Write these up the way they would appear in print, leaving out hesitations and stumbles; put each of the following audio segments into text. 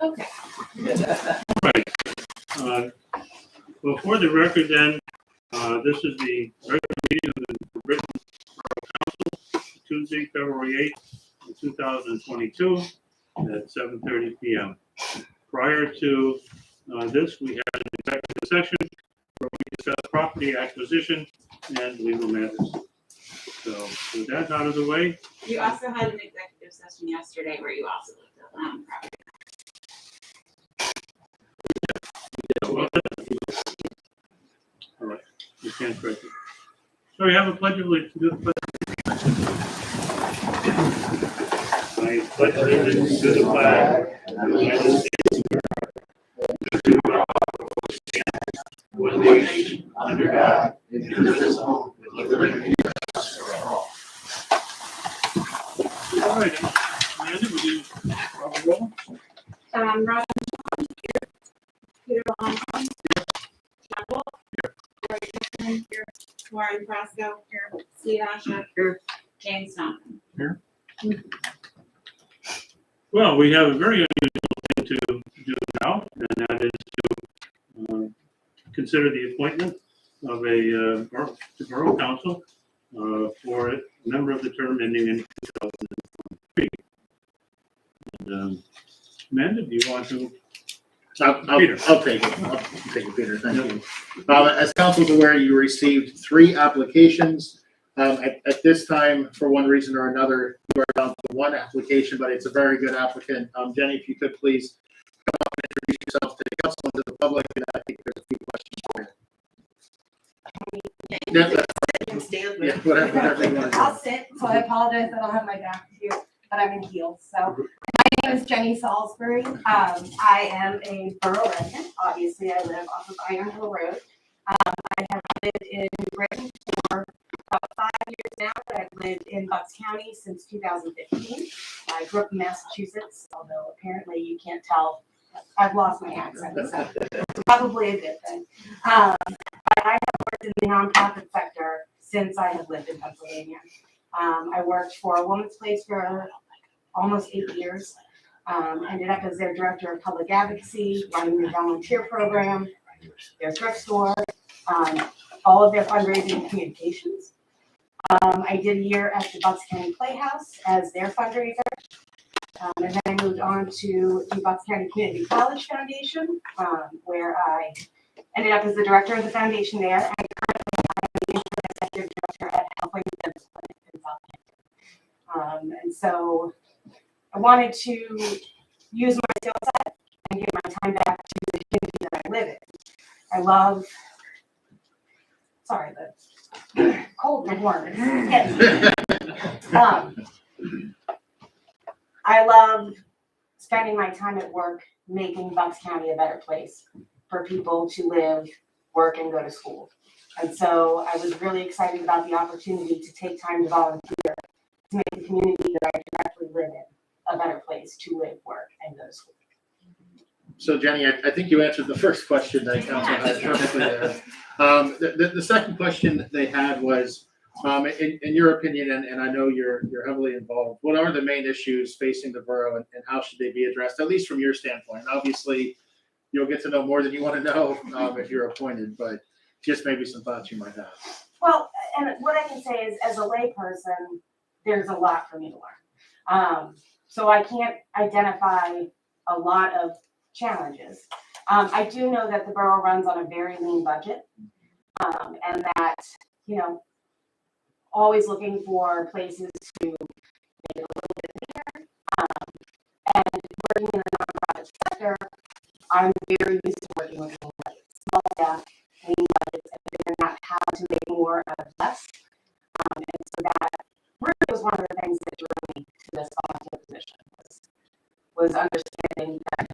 Okay. Right. Well, for the record then, this is the regular meeting of the written Borough Council, Tuesday, February 8th, 2022 at 7:30 p.m. Prior to this, we had an executive session where we discussed property acquisition and legal matters. So with that out of the way. You also had an executive session yesterday where you also looked at property. All right, you can't correct it. So we have a pledge of allegiance. Do the pledge. I pledge allegiance to the flag of the United States one nation under God, indivisible, with liberty and justice for all. All right, Amanda, would you call the roll? Robin here. Peter Long Chapel here. Warren Frasco here. Steve Asher here. James Thompson Here. Well, we have a very unusual thing to do now, and that is to consider the appointment of a borough council for a member of the term ending in 2023. And, Amanda, do you want to? Peter. I'll take it. Peter. Thank you. As council's aware, you received 3 applications. At this time, for one reason or another, you are down to 1 application, but it's a very good applicant. Jenny, if you could please come up and introduce yourself to the council and to the public, and I think there's a few questions for you. Yeah, whatever you want to do. I'll sit, so I apologize that I don't have my back here, but I'm in heels. So my name is Jenny Salisbury. I am a borough resident. Obviously, I live off of Iron Hill Road. I have lived in Britain for about 5 years now. I've lived in Bucks County since 2015. I grew up in Massachusetts, although apparently you can't tell. I've lost my accent, so it's probably a good thing. But I have worked in the nonprofit sector since I have lived in Pennsylvania. I worked for a woman's place for almost 8 years. Ended up as their director of public advocacy, running their volunteer program, their thrift store, all of their fundraising and communications. I did a year at the Bucks County Playhouse as their fundraiser. And then I moved on to the Bucks County Community College Foundation, where I ended up as the director of the foundation there. And currently I'm the interim executive director at Healthline Business Clinic in Southampton. And so I wanted to use my skill set and give my time back to the community that I live in. I love, sorry, the cold and warm. I love spending my time at work making Bucks County a better place for people to live, work, and go to school. And so I was really excited about the opportunity to take time to volunteer to make the community that I directly live in a better place to live, work, and go to school. So Jenny, I think you answered the first question that council had perfectly there. The second question that they had was, in your opinion, and I know you're heavily involved, what are the main issues facing the borough and how should they be addressed, at least from your standpoint? Obviously, you'll get to know more than you want to know if you're appointed, but just maybe some thoughts you might have. Well, and what I can say is, as a layperson, there's a lot for me to learn. So I can't identify a lot of challenges. I do know that the borough runs on a very lean budget, and that, always looking for places to make it a little bit bigger. And working in the nonprofit sector, I'm very used to working with small staff, lean budgets, and figuring out how to make more out of less. And so that really was one of the things that drew me to this volunteer position, was understanding that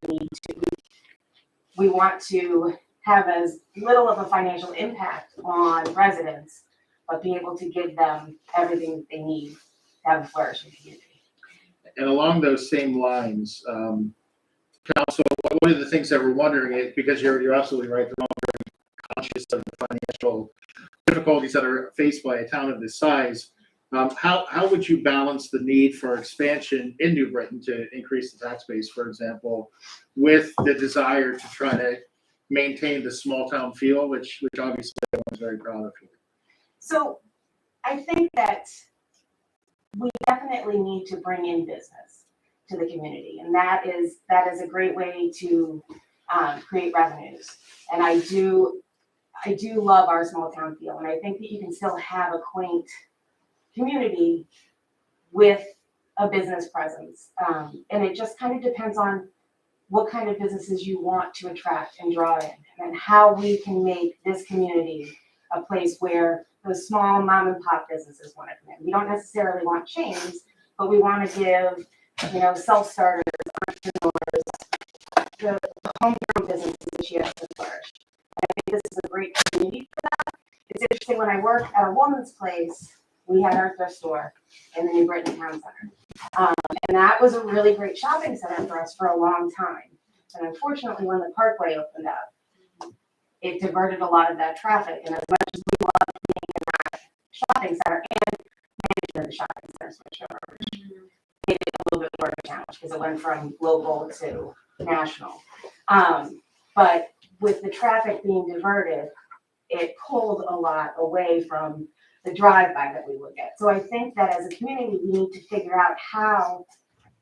we want to have as little of a financial impact on residents, but be able to give them everything that they need to have a flourishing community. And along those same lines, council, one of the things that we're wondering is, because you're absolutely right, they're all very conscious of the financial difficulties that are faced by a town of this size. How would you balance the need for expansion in New Britain to increase the tax base, for example, with the desire to try to maintain the small town feel, which obviously everyone's very proud of here? So I think that we definitely need to bring in business to the community, and that is a great way to create revenues. And I do love our small town feel, and I think that you can still have a quaint community with a business presence. And it just kind of depends on what kind of businesses you want to attract and draw in, and how we can make this community a place where those small mom and pop businesses want to come in. We don't necessarily want chains, but we want to give, self-starters, entrepreneurs, the homegrown businesses a chance to flourish. I think this is a great community for that. It's interesting, when I worked at a woman's place, we had our thrift store in the New Britain Town Center. And that was a really great shopping center for us for a long time. And unfortunately, when the Parkway opened up, it diverted a lot of that traffic. And as much as we loved being in that shopping center and managing the shopping center switch over, which made it a little bit more of a challenge because it went from local to national. But with the traffic being diverted, it pulled a lot away from the drive-by that we would get. So I think that as a community, we need to figure out how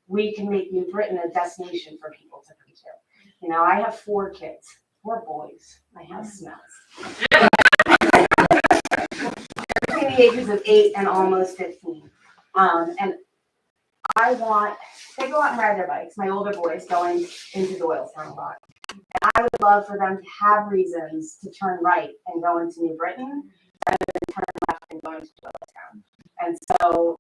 we can make New Britain a destination for people to come to. I have 4 kids, 4 boys. My house smells. Between the ages of 8 and almost 15. And they go out and ride their bikes. My older boys going into Doylestown a lot. And I would love for them to have reasons to turn right and go into New Britain, rather than turn left and go into Doylestown. And so,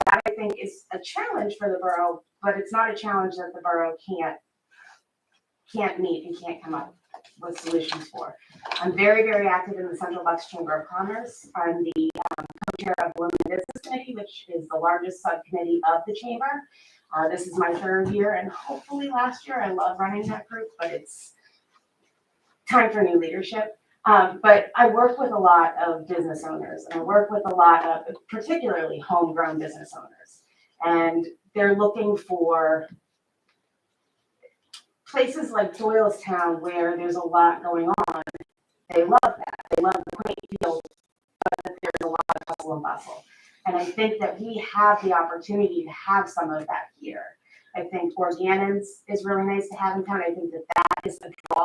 that I think is a challenge for the borough, but it's not a challenge that the borough can't meet and can't come up with solutions for. I'm very, very active in the Central Bucks Chamber of Commerce. I'm the co-chair of the Women Business Committee, which is the largest subcommittee of the chamber. This is my 3rd year, and hopefully last year. I love running that group, but it's time for new leadership. But I work with a lot of business owners, and I work with a lot of particularly homegrown business owners. And they're looking for places like Doylestown where there's a lot going on. They love that. They love the quaint feel, but there's a lot of hustle and bustle. And I think that we have the opportunity to have some of that here. I think Ordinance is really nice to have in town. I think that is a draw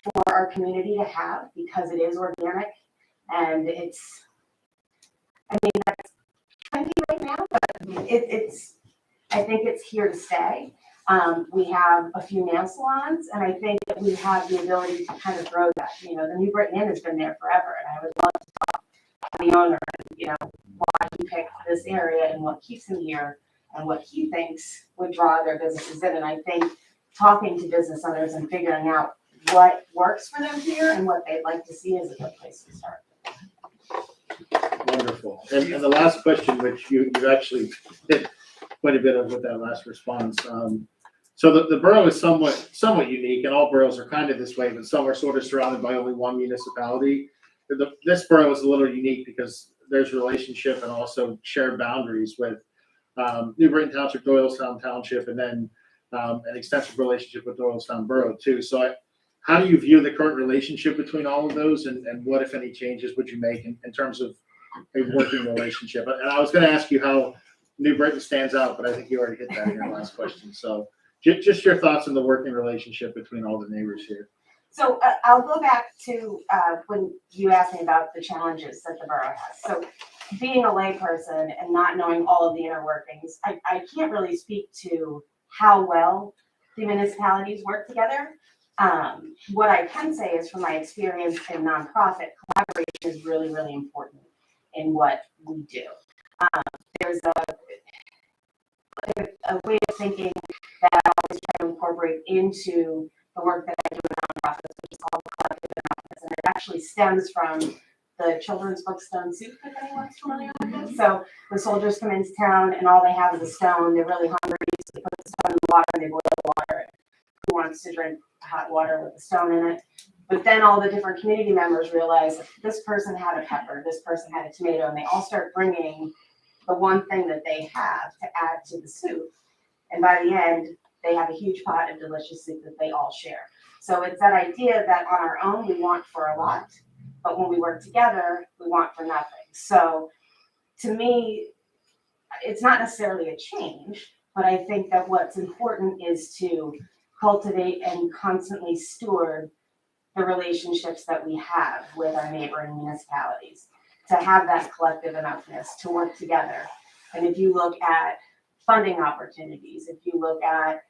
for our community to have, because it is organic, and that's trendy right now, but I think it's here to stay. We have a few nail salons, and I think that we have the ability to kind of grow that. The New Britain Inn has been there forever, and I would love to talk to the owner and, why he picked this area and what keeps him here and what he thinks would draw their businesses in. And I think talking to business owners and figuring out what works for them here and what they'd like to see is a good place to start. Wonderful. And the last question, which you actually did quite a bit of with that last response. So the borough is somewhat unique, and all boroughs are kind of this way, but some are sort of surrounded by only one municipality. This borough is a little unique because there's relationship and also shared boundaries with New Britain Township, Doylestown Township, and then an extensive relationship with Doylestown Borough too. So how do you view the current relationship between all of those, and what, if any, changes would you make in terms of a working relationship? And I was going to ask you how New Britain stands out, but I think you already hit that in your last question. So just your thoughts on the working relationship between all the neighbors here. So I'll go back to when you asked me about the challenges that the borough has. So being a layperson and not knowing all of the inner workings, I can't really speak to how well the municipalities work together. What I can say is, from my experience in nonprofit, collaboration is really, really important in what we do. There's a way of thinking that I always try to incorporate into the work that I do in nonprofits, which is called collective nonprofits, and it actually stems from the children's book Stone Soup, if anyone's familiar with it. So the soldiers come into town and all they have is a stone. They're really hungry, so they put the stone in the water and they boil the water. Who wants to drink hot water with a stone in it? But then all the different community members realize that this person had a pepper, this person had a tomato, and they all start bringing the one thing that they have to add to the soup. And by the end, they have a huge pot of delicious soup that they all share. So it's that idea that on our own, we want for a lot, but when we work together, we want for nothing. So to me, it's not necessarily a change, but I think that what's important is to cultivate and constantly steward the relationships that we have with our neighboring municipalities, to have that collective enoughness to work together. And if you look at funding opportunities, if you look at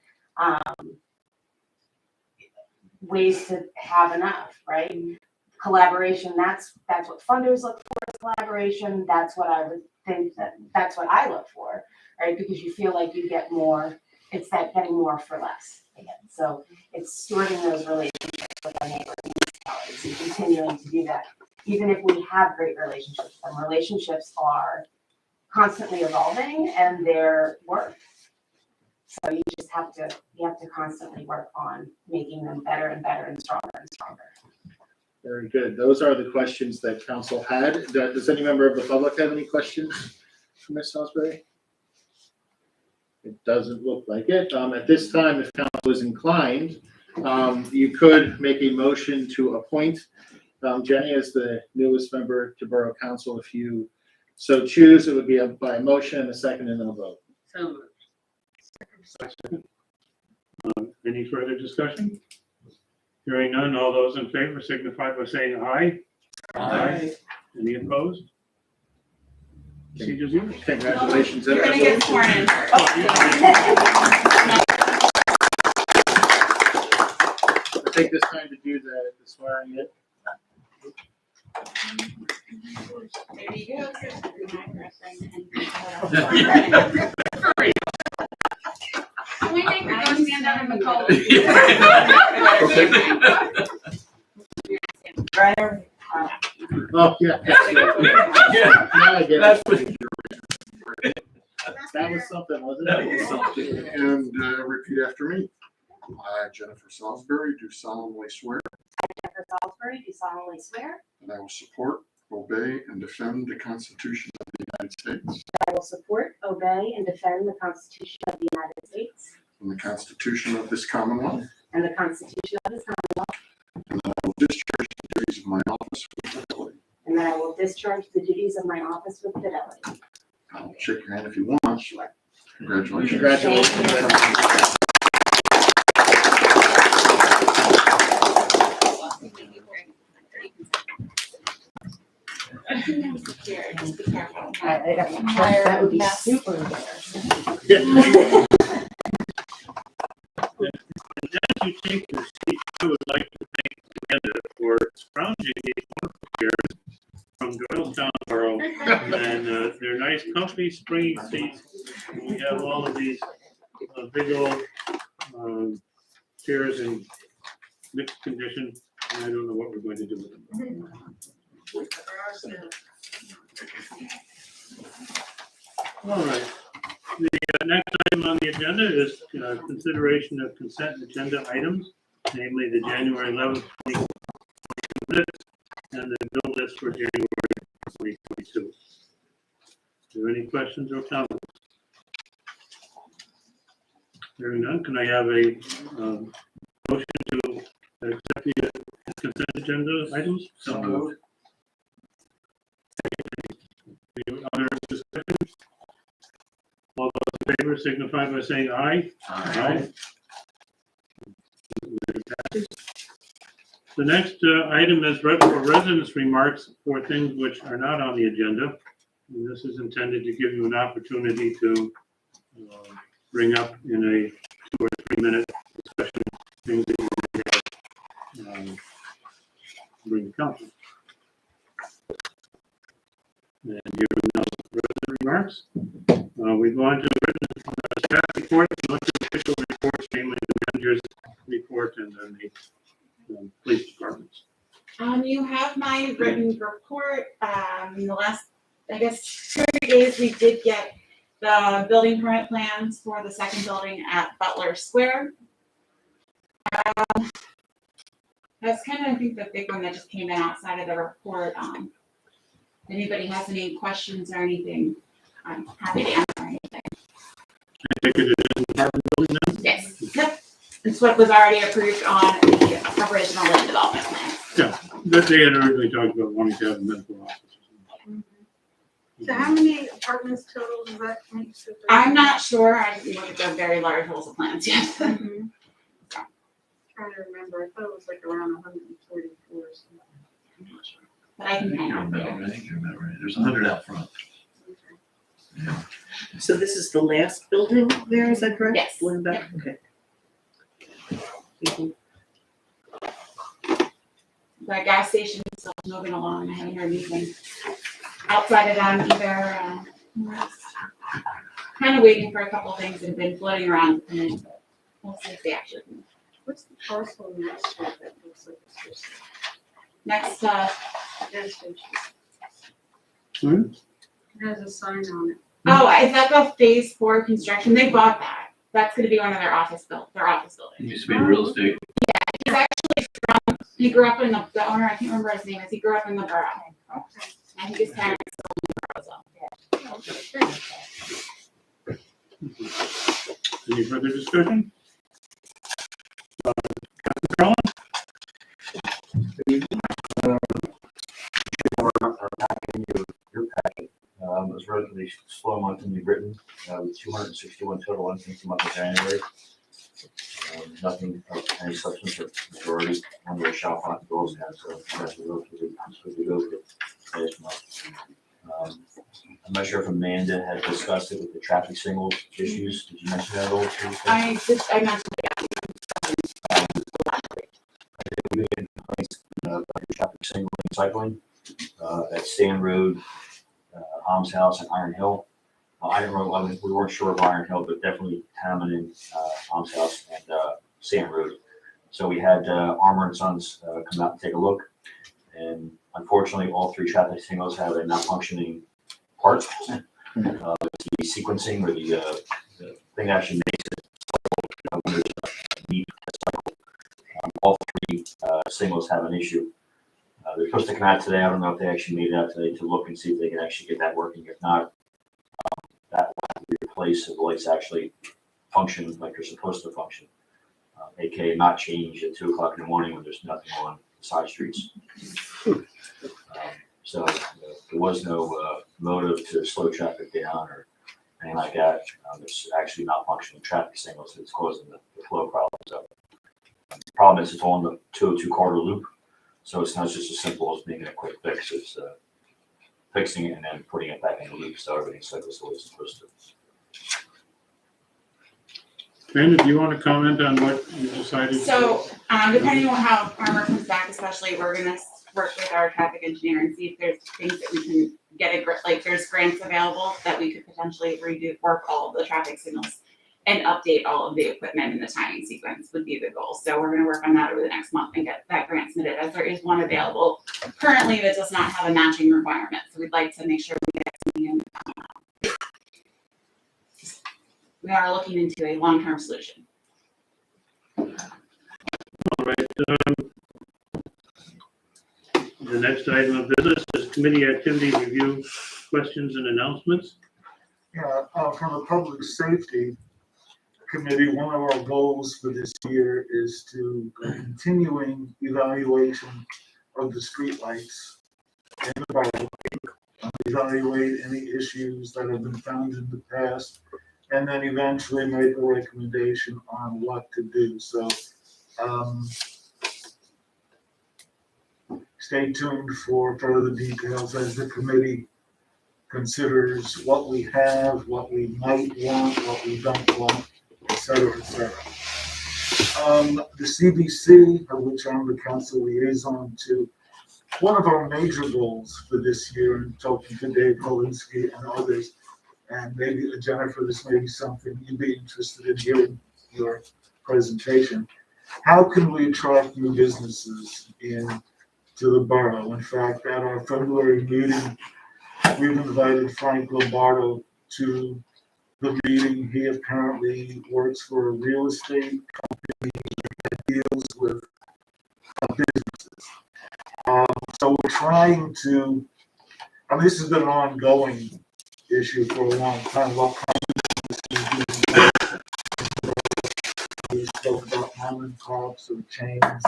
ways to have enough, right? Collaboration, that's what funders look for, is collaboration. That's what I would think that's what I look for, right? Because you feel like you get more, it's that getting more for less again. So it's stewarding those relationships with our neighboring municipalities and continuing to do that. Even if we have great relationships, and relationships are constantly evolving and their work. So you just have to constantly work on making them better and better and stronger and stronger. Very good. Those are the questions that council had. Does any member of the public have any questions for Ms. Salisbury? It doesn't look like it. At this time, if council is inclined, you could make a motion to appoint Jenny as the newest member to Borough Council. If you so choose, it would be by a motion and a second and then a vote. So Any further discussion? Hearing none, all those in favor signify by saying aye. Aye. Any opposed? Procedures yours. Congratulations. You're gonna get sworn in first. I'll take this time to do the swearing in. There you go. Can we make her go stand out in the cold? Oh, yeah. Now I get it. That was something, wasn't it? And repeat after me. I, Jennifer Salisbury, do solemnly swear Jennifer Salisbury, do solemnly swear that I will support, obey, and defend the Constitution of the United States that I will support, obey, and defend the Constitution of the United States and the Constitution of this Commonwealth, and the Constitution of this Commonwealth, and that I will discharge the duties of my office with fidelity. and that I will discharge the duties of my office with fidelity. I'll shake your hand if you want. Sure. Congratulations. Congratulations. Just be careful. That would be super embarrassing. As you take your seat, I would like to thank Amanda for scrounging these wonderful chairs from Doylestown Borough. And they're nice, comfy, springy seats. And we have all of these big old chairs in mixed condition. And I don't know what we're going to do with them. All right. The next item on the agenda is consideration of consent agenda items, namely the January 11th, 2022 minutes and the bill list for January 2022. Are there any questions or comments? Hearing none, can I have a motion to accept the consent agenda items? So moved. Any other discussion? All those in favor signify by saying aye. Aye. The next item is for residents' remarks for things which are not on the agenda. And this is intended to give you an opportunity to bring up in a 2 or 3 minute discussion things that you want to bring to council. And here are no resident remarks. We go on to written staff reports, elected official reports, namely the manager's report and then the police departments. You have my written report. In the last, I guess, 2 days, we did get the building permit plans for the second building at Butler Square. That's kind of, I think, the big one that just came in outside of the report. If anybody has any questions or anything, I'm happy to answer anything. I think it is in apartment building then? Yes, yep. It's what was already approved on the original land development plan. That they had originally talked about wanting to have a medical office. So how many apartments total does that make? I'm not sure. I didn't look at the very large rolls of plans yet. Mhm. Trying to remember, I thought it was like around 144 or something. I'm not sure. But I can hang on for you. You remember, right? There's 100 out front. Yeah. So this is the last building there, is that correct? Yes. Going back, okay. Thank you. The gas station is still moving along. I haven't heard anything outside of them either. Kind of waiting for a couple of things that have been floating around, and we'll see if they actually move. What's the parcel next to it that looks like it's just Next, gas station? Hmm? It has a sign on it. oh, is that the phase 4 construction? They bought that. That's gonna be one of their office building. It used to be real estate. He's actually from, he grew up in the owner, I can't remember his name, he grew up in the borough. Okay. I think his parents still in the borough as well. Okay, great. Any further discussion? Councilor Your packet. It was relatively slow month in New Britain, with 261 total entries the month of January. Nothing of any substance or majority on the shop front goals now, so that's relatively good last month. I'm not sure if Amanda had discussed it with the traffic signal issues. Did you mention that at all? I mentioned We've been traffic signal and cycling at Stan Road, Alms House, and Iron Hill. I didn't really, I mean, we weren't sure of Iron Hill, but definitely Hammond and Alms House and Stan Road. So we had Arbor and Sons come out and take a look, and unfortunately, all 3 traffic signals have a malfunctioning part. The sequencing or the thing that actually makes it when there's a need to cycle. All 3 signals have an issue. They're supposed to come out today. I don't know if they actually made it out today to look and see if they can actually get that working. If not, that will have to be replaced so the lights actually function like they're supposed to function. AKA not change at 2 o'clock in the morning when there's nothing on side streets. So there was no motive to slow traffic down or anything like that. There's actually not functioning traffic signals that's causing the flow problems. So the problem is it's on the 202 corridor loop. So it's not just as simple as making a quick fix. It's fixing it and then putting it back in the loop so everything cycles the way it's supposed to. Amanda, do you want to comment on what you decided? So, depending on how Arbor comes back, especially, we're gonna work with our traffic engineer and see if there's things that we can get like there's grants available that we could potentially work all of the traffic signals and update all of the equipment in the timing sequence would be the goal. So we're gonna work on that over the next month and get that grant submitted, as there is one available currently that does not have a matching requirement. So we'd like to make sure we get something in. We are looking into a long-term solution. All right. The next item of business is committee activity review, questions and announcements. Yeah, from the Public Safety Committee, one of our goals for this year is to continuing evaluation of the streetlights in the borough, evaluate any issues that have been found in the past, and then eventually make a recommendation on what to do. So, stay tuned for further details as the committee considers what we have, what we might want, what we don't want, et cetera, et cetera. The CBC, of which I'm the council liaison to, one of our major goals for this year, and talking to Dave Kolinsky and others, and maybe Jennifer, this may be something you'd be interested in hearing your presentation. How can we attract new businesses into the borough? In fact, at our February meeting, we've invited Frank Lombardo to the meeting. He apparently works for a real estate company that deals with businesses. So we're trying to, I mean, this has been an ongoing issue for a long time. What we spoke about mom and pops or chains.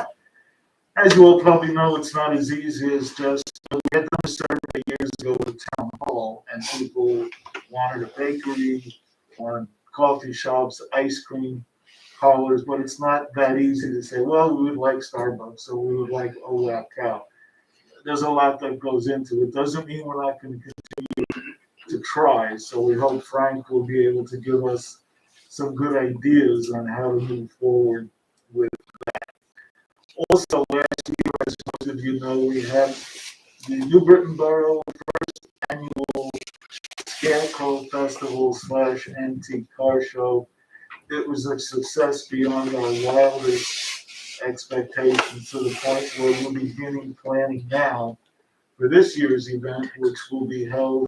As you all probably know, it's not as easy as just, we had done a survey years ago with Town Hall, and people wanted a bakery, wanted coffee shops, ice cream parlors, but it's not that easy to say, well, we would like Starbucks, or we would like Old Cow. There's a lot that goes into it. Doesn't mean we're not going to continue to try, so we hope Frank will be able to give us some good ideas on how to move forward with that. Also, last year, as most of you know, we had the New Britain Borough first annual Scarecrow Festival / antique car show. It was a success beyond our wildest expectations, to the point where we're beginning planning now for this year's event, which will be held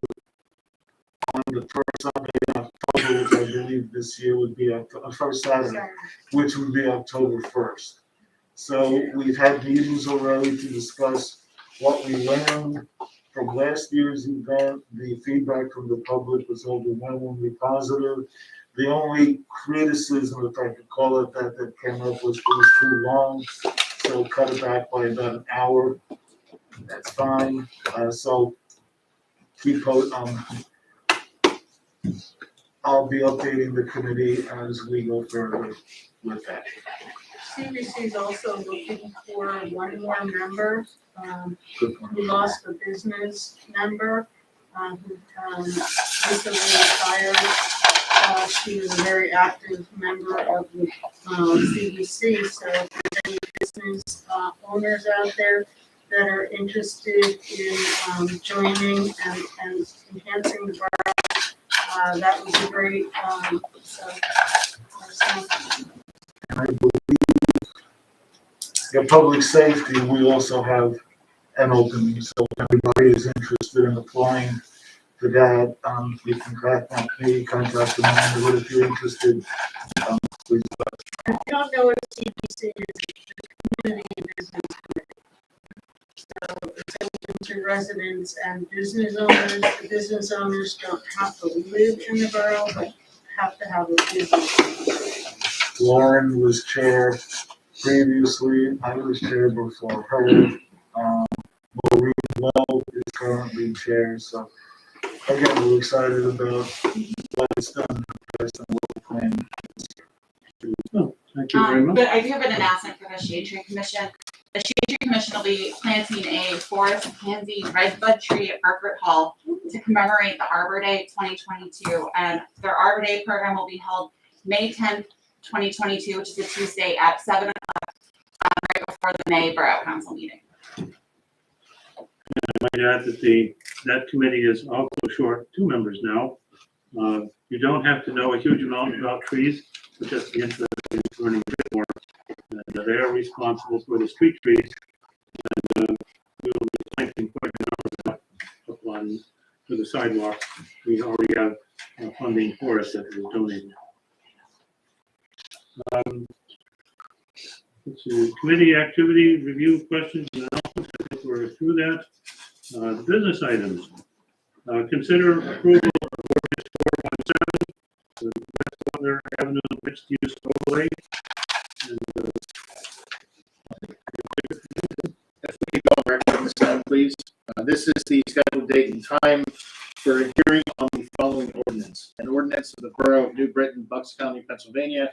on the first Sunday in October, which I believe this year would be first Saturday, which would be October 1st. So we've had meetings already to discuss what we learned from last year's event. The feedback from the public was overwhelmingly positive. The only criticism, if I could call it that came up was it was too long, so cut it back by about an hour. That's fine. So I'll be updating the committee as we go further with that. CBC is also looking for one more member, Good point. who lost a business member, who recently retired. She was a very active member of the CBC, so if there's any business owners out there that are interested in joining and enhancing the borough, that would be great. I believe in public safety, we also have an opening, so if anybody is interested in applying for that, you can contact me, contact Amanda, but if you're interested, please. If you don't know what CBC is, it's the Community Business Committee. So it's open to residents and business owners. The business owners don't have to live in the borough, but have to have a business. Lauren was chair previously, I was chair before her. Maureen Lowe is currently chair, so again, we're excited about what it's done, and what we're planning. Oh, thank you very much. But I do have an announcement for the Shade Tree Commission. The Shade Tree Commission will be planting a forest pansy redbud tree at Burkert Hall to commemorate the Arbor Day 2022. And their Arbor Day program will be held May 10th, 2022, which is a Tuesday at 7 o'clock, right before the May Borough Council meeting. I might add that that committee is also short 2 members now. You don't have to know a huge amount about trees, but just be interested in learning a bit more. They are responsible for the street trees, and we will be planting quite a number up on to the sidewalk. We already have funding for it that was donated. Let's see, committee activity review questions and announcements. I think we're through that. Business items. Consider approval of ordinance 417, the West Butler Avenue mixed use overlay. And, If we go over on the side, please. This is the scheduled date and time for a hearing on the following ordinance. An ordinance of the Borough of New Britain, Bucks County, Pennsylvania,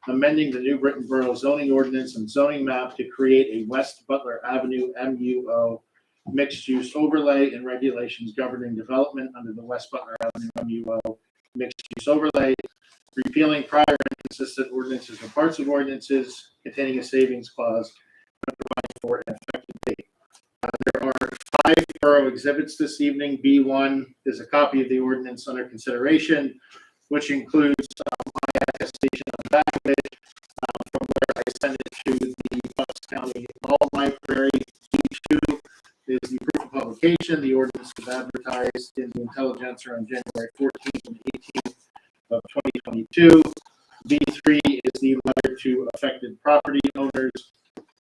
amending the New Britain Borough zoning ordinance and zoning map to create a West Butler Avenue MUO mixed-use overlay and regulations governing development under the West Butler Avenue MUO mixed-use overlay, repealing prior inconsistent ordinances or parts of ordinances containing a savings clause, and providing for an effective date. There are 5 borough exhibits this evening. B1 is a copy of the ordinance under consideration, which includes my attestation on the back of it, from where I sent it to the Bucks County Law Library. B2 is the proof of publication. The ordinance was advertised in the Intelligencer on January 14th and 18th of 2022. B3 is the letter to affected property owners.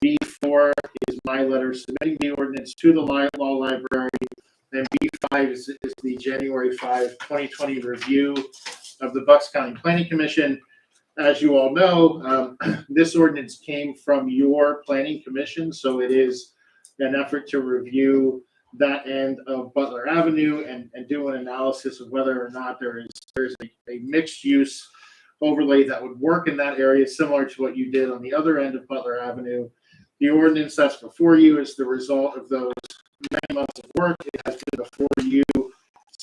B4 is my letter submitting the ordinance to the law library And B5 is the January 5, 2020 review of the Bucks County Planning Commission. As you all know, this ordinance came from your planning commission, so it is an effort to review that end of Butler Avenue and do an analysis of whether or not there's a mixed use overlay that would work in that area, similar to what you did on the other end of Butler Avenue. The ordinance that's before you is the result of those many months of work. It has been before you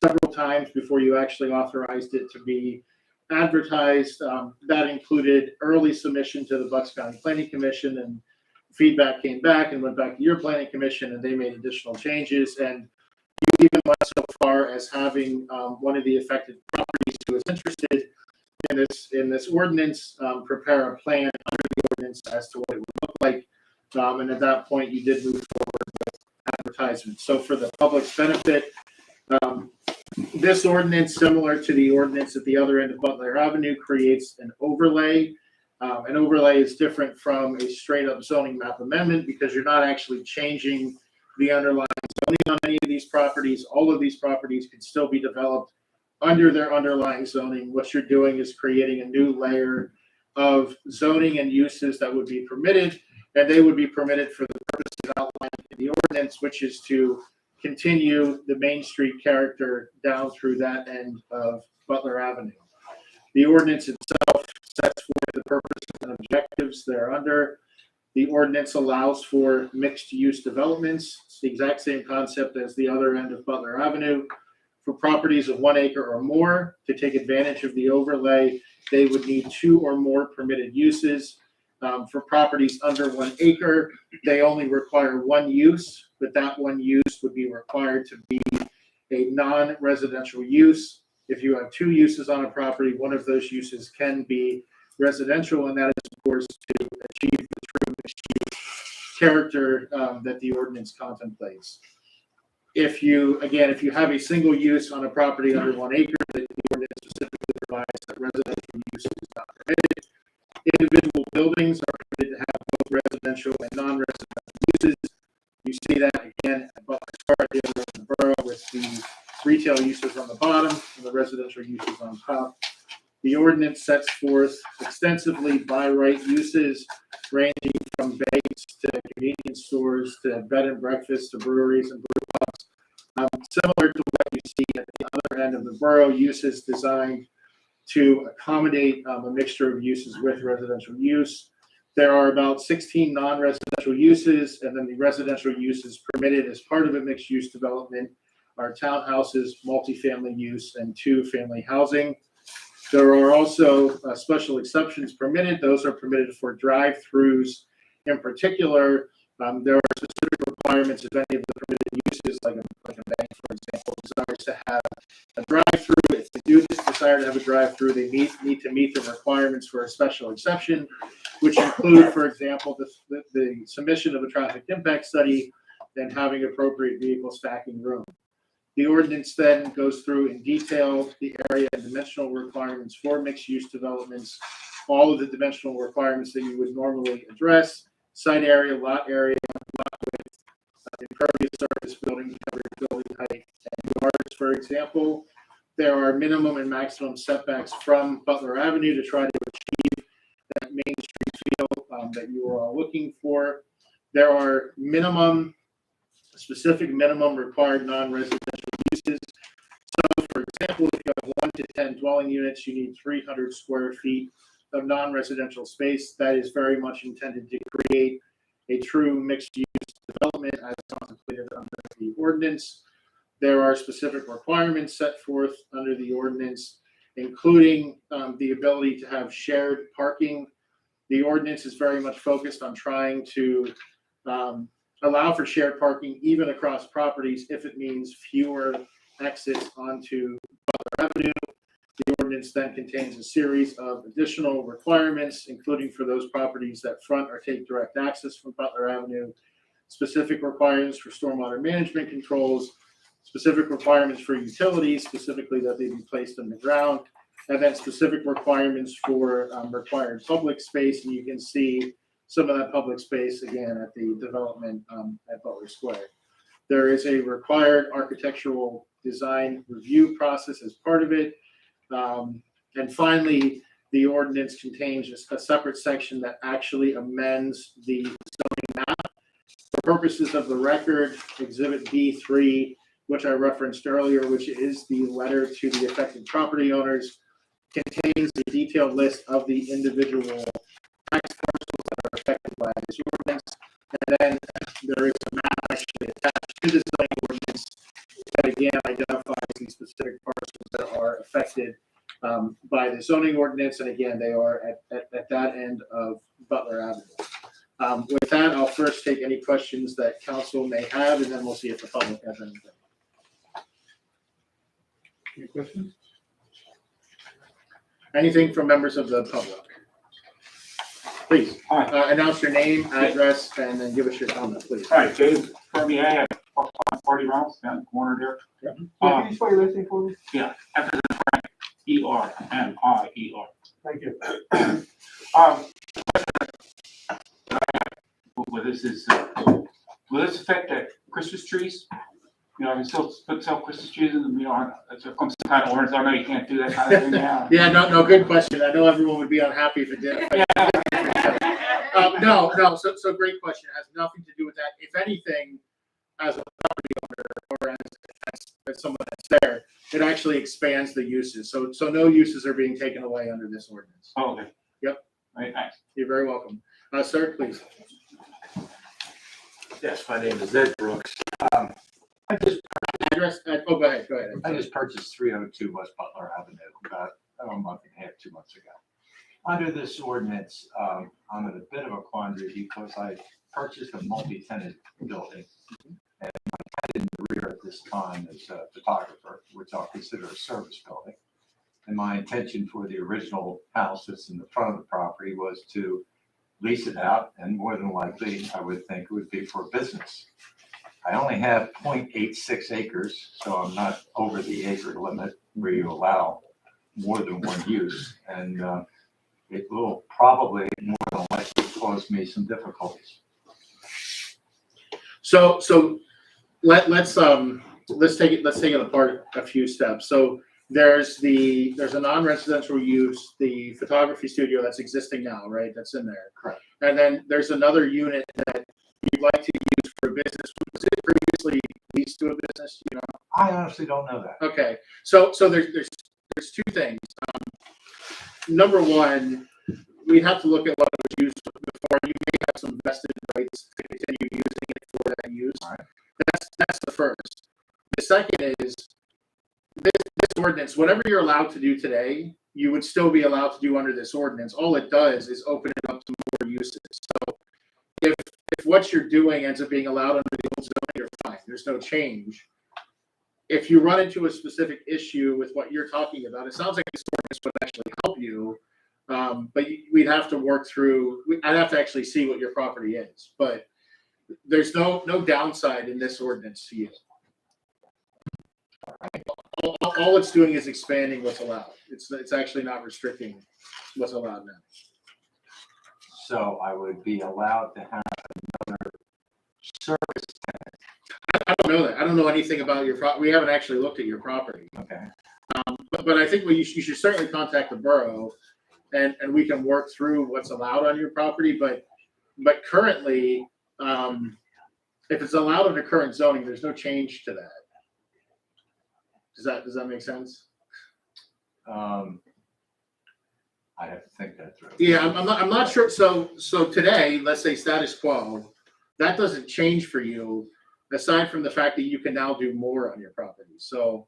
several times before you actually authorized it to be advertised. That included early submission to the Bucks County Planning Commission, and feedback came back and went back to your planning commission, and they made additional changes. And you even went so far as having one of the affected properties who is interested in this ordinance prepare a plan under the ordinance as to what it would look like. And at that point, you did move forward with advertisement. So for the public's benefit, this ordinance, similar to the ordinance at the other end of Butler Avenue, creates an overlay. An overlay is different from a straight up zoning map amendment because you're not actually changing the underlying zoning on any of these properties. All of these properties can still be developed under their underlying zoning. What you're doing is creating a new layer of zoning and uses that would be permitted, and they would be permitted for the purposes outlined in the ordinance, which is to continue the Main Street character down through that end of Butler Avenue. The ordinance itself sets forth the purposes and objectives thereunder. The ordinance allows for mixed-use developments. It's the exact same concept as the other end of Butler Avenue. For properties of 1 acre or more, to take advantage of the overlay, they would need 2 or more permitted uses. For properties under 1 acre, they only require 1 use, but that 1 use would be required to be a non-residential use. If you have 2 uses on a property, one of those uses can be residential, and that is, of course, to achieve the true mixed-use character that the ordinance contemplates. If you have a single use on a property under 1 acre, the ordinance specifically provides that residential use is not permitted. Individual buildings are permitted to have both residential and non-residential uses. You see that again at Butler Square, the other end of the borough, with the retail uses on the bottom and the residential uses on top. The ordinance sets forth extensively by right uses ranging from banks to convenience stores to bed and breakfast to breweries and brew pubs. Similar to what you see at the other end of the borough, uses designed to accommodate a mixture of uses with residential use. There are about 16 non-residential uses, and then the residential uses permitted as part of a mixed-use development are townhouses, multifamily use, and 2 family housing. There are also special exceptions permitted. Those are permitted for drive-throughs. In particular, there are specific requirements of any of the permitted uses, like a bank, for example, desires to have a drive-through. If they do desire to have a drive-through, they need to meet the requirements for a special exception, which include, for example, the submission of a traffic impact study and having appropriate vehicle stacking room. The ordinance then goes through in detail the area and dimensional requirements for mixed-use developments, all of the dimensional requirements that you would normally address: site area, lot width, impervious surface, building coverage, building height, and yards, for example. There are minimum and maximum setbacks from Butler Avenue to try to achieve that Main Street feel that you are all looking for. There are specific minimum required non-residential uses. So, for example, if you have 1 to 10 dwelling units, you need 300 square feet of non-residential space. That is very much intended to create a true mixed-use development as contemplated under the ordinance. There are specific requirements set forth under the ordinance, including the ability to have shared parking. The ordinance is very much focused on trying to allow for shared parking even across properties if it means fewer exits onto Butler Avenue. The ordinance then contains a series of additional requirements, including for those properties that front or take direct access from Butler Avenue, specific requirements for stormwater management controls, specific requirements for utilities, specifically that they be placed in the ground, and then specific requirements for required public space. And you can see some of that public space again at the development at Butler Square. There is a required architectural design review process as part of it. And finally, the ordinance contains a separate section that actually amends the zoning map. For purposes of the record, Exhibit B3, which I referenced earlier, which is the letter to the affected property owners, contains a detailed list of the individual tax parcels that are affected by this ordinance. And then there is a map actually attached to the zoning ordinance that again identifies the specific parcels that are affected by the zoning ordinance. And again, they are at that end of Butler Avenue. With that, I'll first take any questions that council may have, and then we'll see if the public has anything. Any questions? Anything from members of the public? Please, announce your name, address, and then give us your comment, please. Hi, Dave Fermier at 40 Rounds down the corner there. Can you spell your last name for me? Yeah, F as in Frank, E-R-M-I-E-R. Thank you. Well, this is, will this affect the Christmas trees? You know, I can still put some Christmas trees in them, you know, it's some kind of ordinance, I know you can't do that kind of thing now. Yeah, no, good question. I know everyone would be unhappy if it did. No, so great question. It has nothing to do with that. If anything, as a property owner or as someone that's there, it actually expands the uses. So no uses are being taken away under this ordinance. Oh, okay. Yep. All right, thanks. You're very welcome. Sir, please. Yes, my name is Ed Brooks. Address, go ahead. I just purchased 302 West Butler Avenue about a month and a half, 2 months ago. Under this ordinance, I'm in a bit of a quandary because I purchased a multi-tenant building. And my tenant in the rear at this time is a photographer, which I'll consider a service building. And my intention for the original house that's in the front of the property was to lease it out, and more than likely, I would think it would be for business. I only have 0.86 acres, so I'm not over the acre limit where you allow more than one use. And it will probably more than likely cause me some difficulties. So let's take it apart a few steps. So there's a non-residential use, the photography studio that's existing now, right? That's in there. Correct. And then there's another unit that you'd like to use for a business. Was it previously leased to a business? You know? I honestly don't know that. Okay. So there's two things. Number one, we'd have to look at what it was used before. You may have some vested rights to continue using it for that use. All right. That's the first. The second is this ordinance, whatever you're allowed to do today, you would still be allowed to do under this ordinance. All it does is open it up to more uses. So if what you're doing ends up being allowed under the old zoning, you're fine. There's no change. If you run into a specific issue with what you're talking about, it sounds like this ordinance would actually help you. But we'd have to work through, I'd have to actually see what your property is, but there's no downside in this ordinance to you. All it's doing is expanding what's allowed. It's actually not restricting what's allowed now. So I would be allowed to have another service tenant. I don't know that. I don't know anything about your we haven't actually looked at your property. Okay. But I think you should certainly contact the borough and we can work through what's allowed on your property. But currently, if it's allowed under current zoning, there's no change to that. Does that make sense? I have to think that through. Yeah, I'm not sure. So today, let's say status quo, that doesn't change for you, aside from the fact that you can now do more on your property. So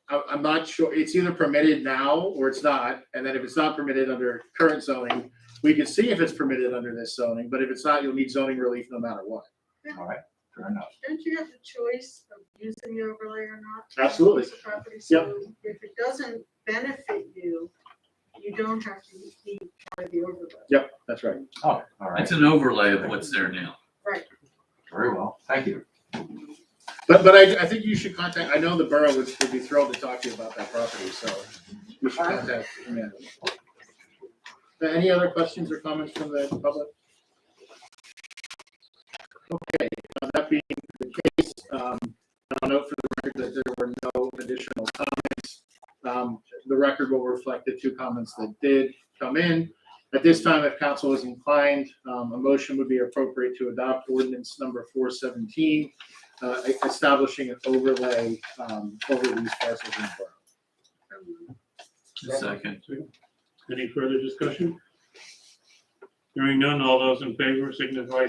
I'm not sure. It's either permitted now or it's not. And then if it's not permitted under current zoning, we can see if it's permitted under this zoning. But if it's not, you'll need zoning relief no matter what. All right, fair enough. Don't you have the choice of using the overlay or not? Absolutely. As a property, so if it doesn't benefit you, you don't have to be part of the overlay. Yep, that's right. Oh, all right. It's an overlay of what's there now. Right. Very well. Thank you. But I think you should contact. I know the borough would be thrilled to talk to you about that property. So you should contact Amanda. Any other questions or comments from the public? Okay, that being the case, I'll note for the record that there were no additional comments. The record will reflect the 2 comments that did come in. At this time, if council is inclined, a motion would be appropriate to adopt ordinance number 417, establishing an overlay over these parcels in Borough. Second. Any further discussion? Hearing none, all those in favor signify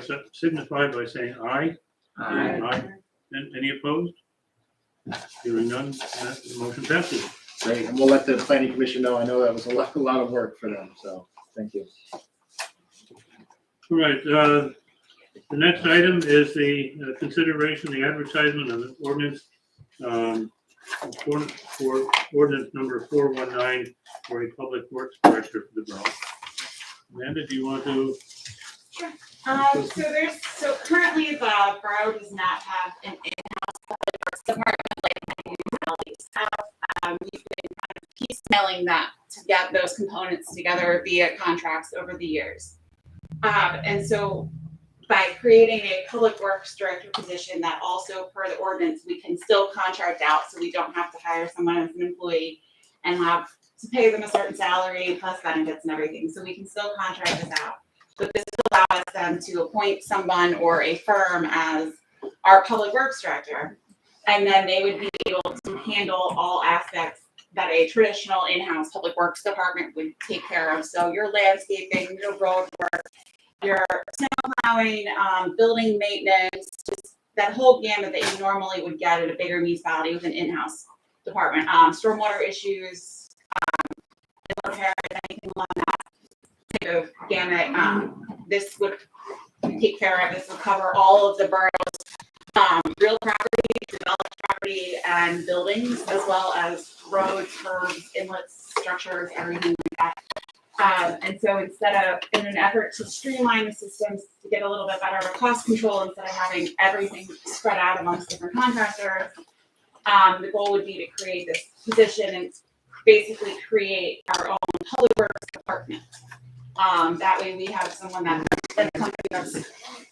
by saying aye. Aye. And any opposed? Hearing none, that motion passes. Great, and we'll let the planning commission know. I know that was a lot of work for them, so thank you. All right, the next item is the consideration, the advertisement of the ordinance, for ordinance number 419 for a public works director for the borough. Amanda, do you want to? So currently the borough does not have an in-house public works department like many municipalities have. We've been kind of piecemealing that to get those components together via contracts over the years. And so by creating a public works director position that also per the ordinance, we can still contract out, so we don't have to hire someone as an employee and have to pay them a certain salary plus benefits and everything. So we can still contract this out. But this will allow us then to appoint someone or a firm as our public works director. And then they would be able to handle all aspects that a traditional in-house public works department would take care of. So your landscaping, your road work, your snow plowing, building maintenance, just that whole gamut that you normally would get at a bigger municipality with an in-house department. Stormwater issues, repairs, anything along that type of gamut. This would take care of. This would cover all of the borough's real property, developed property, and buildings, as well as roads, curbs, inlets, structures, everything like that. And so instead of, in an effort to streamline the systems to get a little bit better of a cost control, instead of having everything spread out amongst different contractors, the goal would be to create this position and basically create our own public works department. That way we have someone that the company that's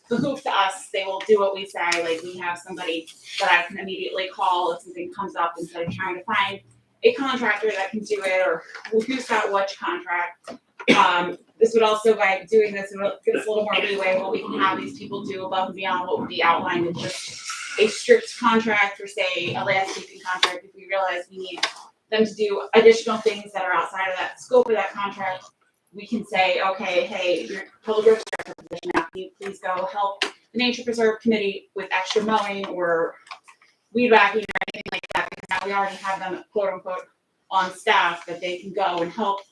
behooved to us, they will do what we say. Like, we have somebody that I can immediately call if something comes up instead of trying to find a contractor that can do it, or who's got which contract. This would also, by doing this, it will give us a little more leeway what we can have these people do above and beyond what would be outlined in just a strict contract, or say a landscaping contract. If we realize we need them to do additional things that are outside of that scope of that contract, we can say, okay, hey, your public works director position, now can you please go help the nature preserve committee with extra mowing or weed whacking or anything like that, because now we already have them quote unquote on staff that they can go and help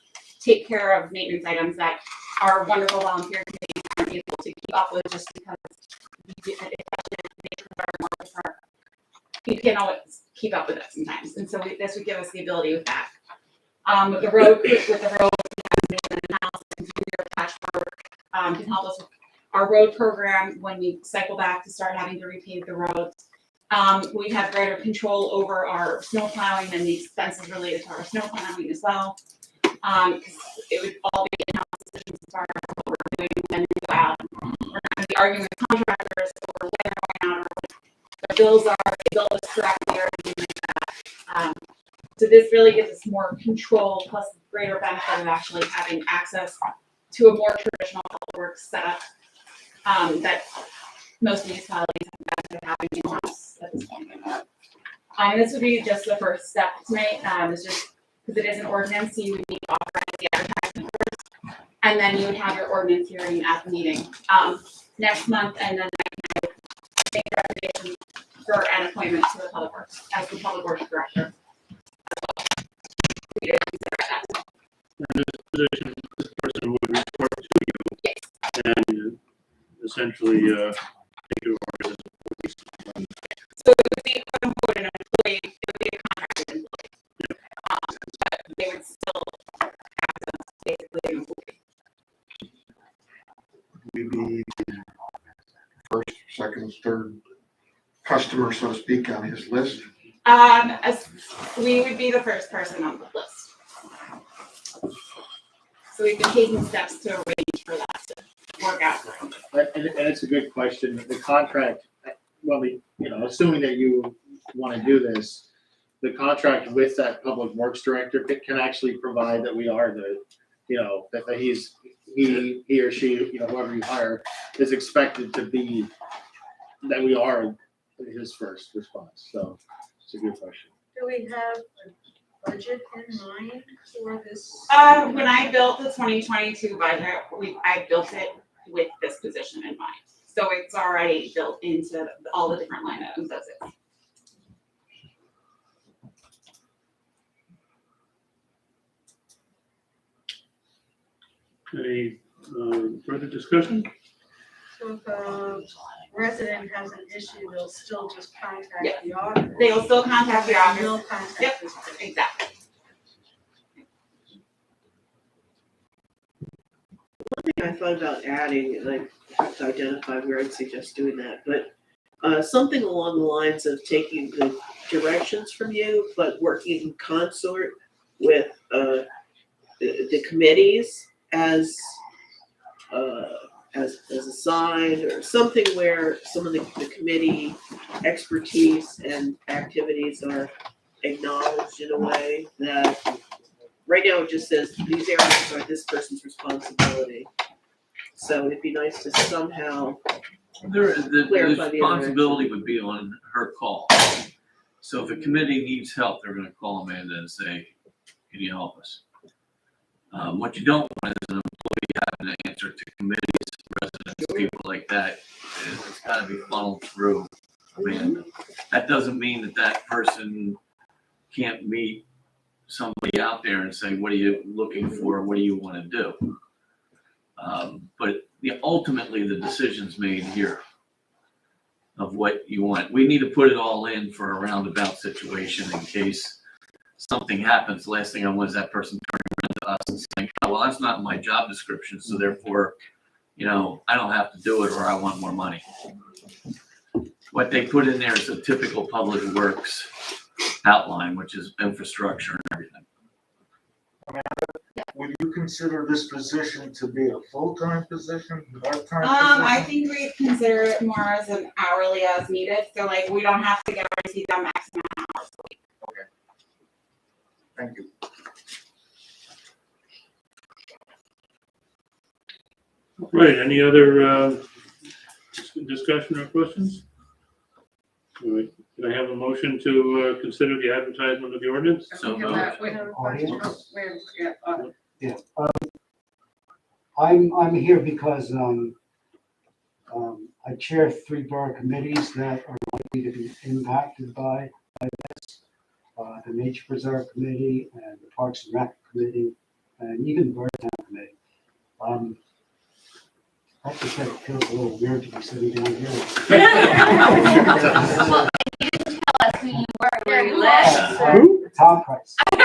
take care of maintenance items that our wonderful volunteer committees aren't able to keep up with, just because we can always keep up with it sometimes. And so this would give us the ability with that. With the road, can help us with our road program when we cycle back to start having to repave the roads. We have greater control over our snow plowing and the expenses related to our snow plowing as well. Because it would all be in-house decisions as far as what we're doing when we go out. We're not going to be arguing with contractors over when they're going out or what their bills are, they bill us correctly or anything like that. So this really gives us more control, plus greater benefit of actually having access to a more traditional public works setup that most municipalities have been having in-house at this point. This would be just the first step tonight. It's just because it is an ordinance, so you would need to authorize the advertisement first, and then you would have your ordinance hearing at the meeting next month, and then I can make a recommendation for an appointment to the public works as the public works director. And this position, this person would report to you. Yes. And essentially, take your orders as a police. So it would be quote unquote an employee, it would be a contracted employee. But they would still have us basically an employee. We be first, second, third customer, so to speak, on his list. As we would be the first person on the list. So we've been taking steps to arrange for that to work out. And it's a good question. The contract, when we, assuming that you want to do this, the contract with that public works director can actually provide that we are that he or she, whoever you hire, is expected to be, that we are his first response. So it's a good question. Do we have a budget in mind for this? When I built the 2022 budget, I built it with this position in mind. So it's already built into all the different line items as is. Any further discussion? So if a resident has an issue, they'll still just contact Yes. the office? They will still contact the office. They'll contact Yep. this person. Exactly. One thing I thought about adding, and I have to identify where I'd suggest doing that, but something along the lines of taking the directions from you, but working in consort with the committees as assigned, or something where some of the committee expertise and activities are acknowledged in a way that right now it just says these areas are this person's responsibility. So it'd be nice to somehow The clarify the responsibility would be on her call. So if a committee needs help, they're gonna call Amanda and say, can you help us? What you don't want is an employee having to answer to committees, residents, people like that. It's gotta be funneled through Amanda. That doesn't mean that that person can't meet somebody out there and say, what are you looking for? What do you wanna do? But ultimately, the decision's made here of what you want. We need to put it all in for a roundabout situation in case something happens. The last thing I want is that person turning around to us and saying, oh, well, that's not my job description, so therefore, I don't have to do it, or I want more money. What they put in there is a typical public works outline, which is infrastructure and everything. Would you consider this position to be a full-time position, part-time position? I think we consider it more as an hourly as needed, so like we don't have to guarantee them X amount of hours a week. Okay. Thank you. Right, any other discussion or questions? All right, can I have a motion to consider the advertisement of the ordinance? So We have a question. Audience? Yeah, I'm here because I chair 3 borough committees that are likely to be impacted by this. The Nature Preserve Committee and the Parks and Rec Committee, and even the Bird Town Committee. I have to say, it feels a little weird to be sitting down here. Well, you didn't tell us who you were, where you live. Tom Price. And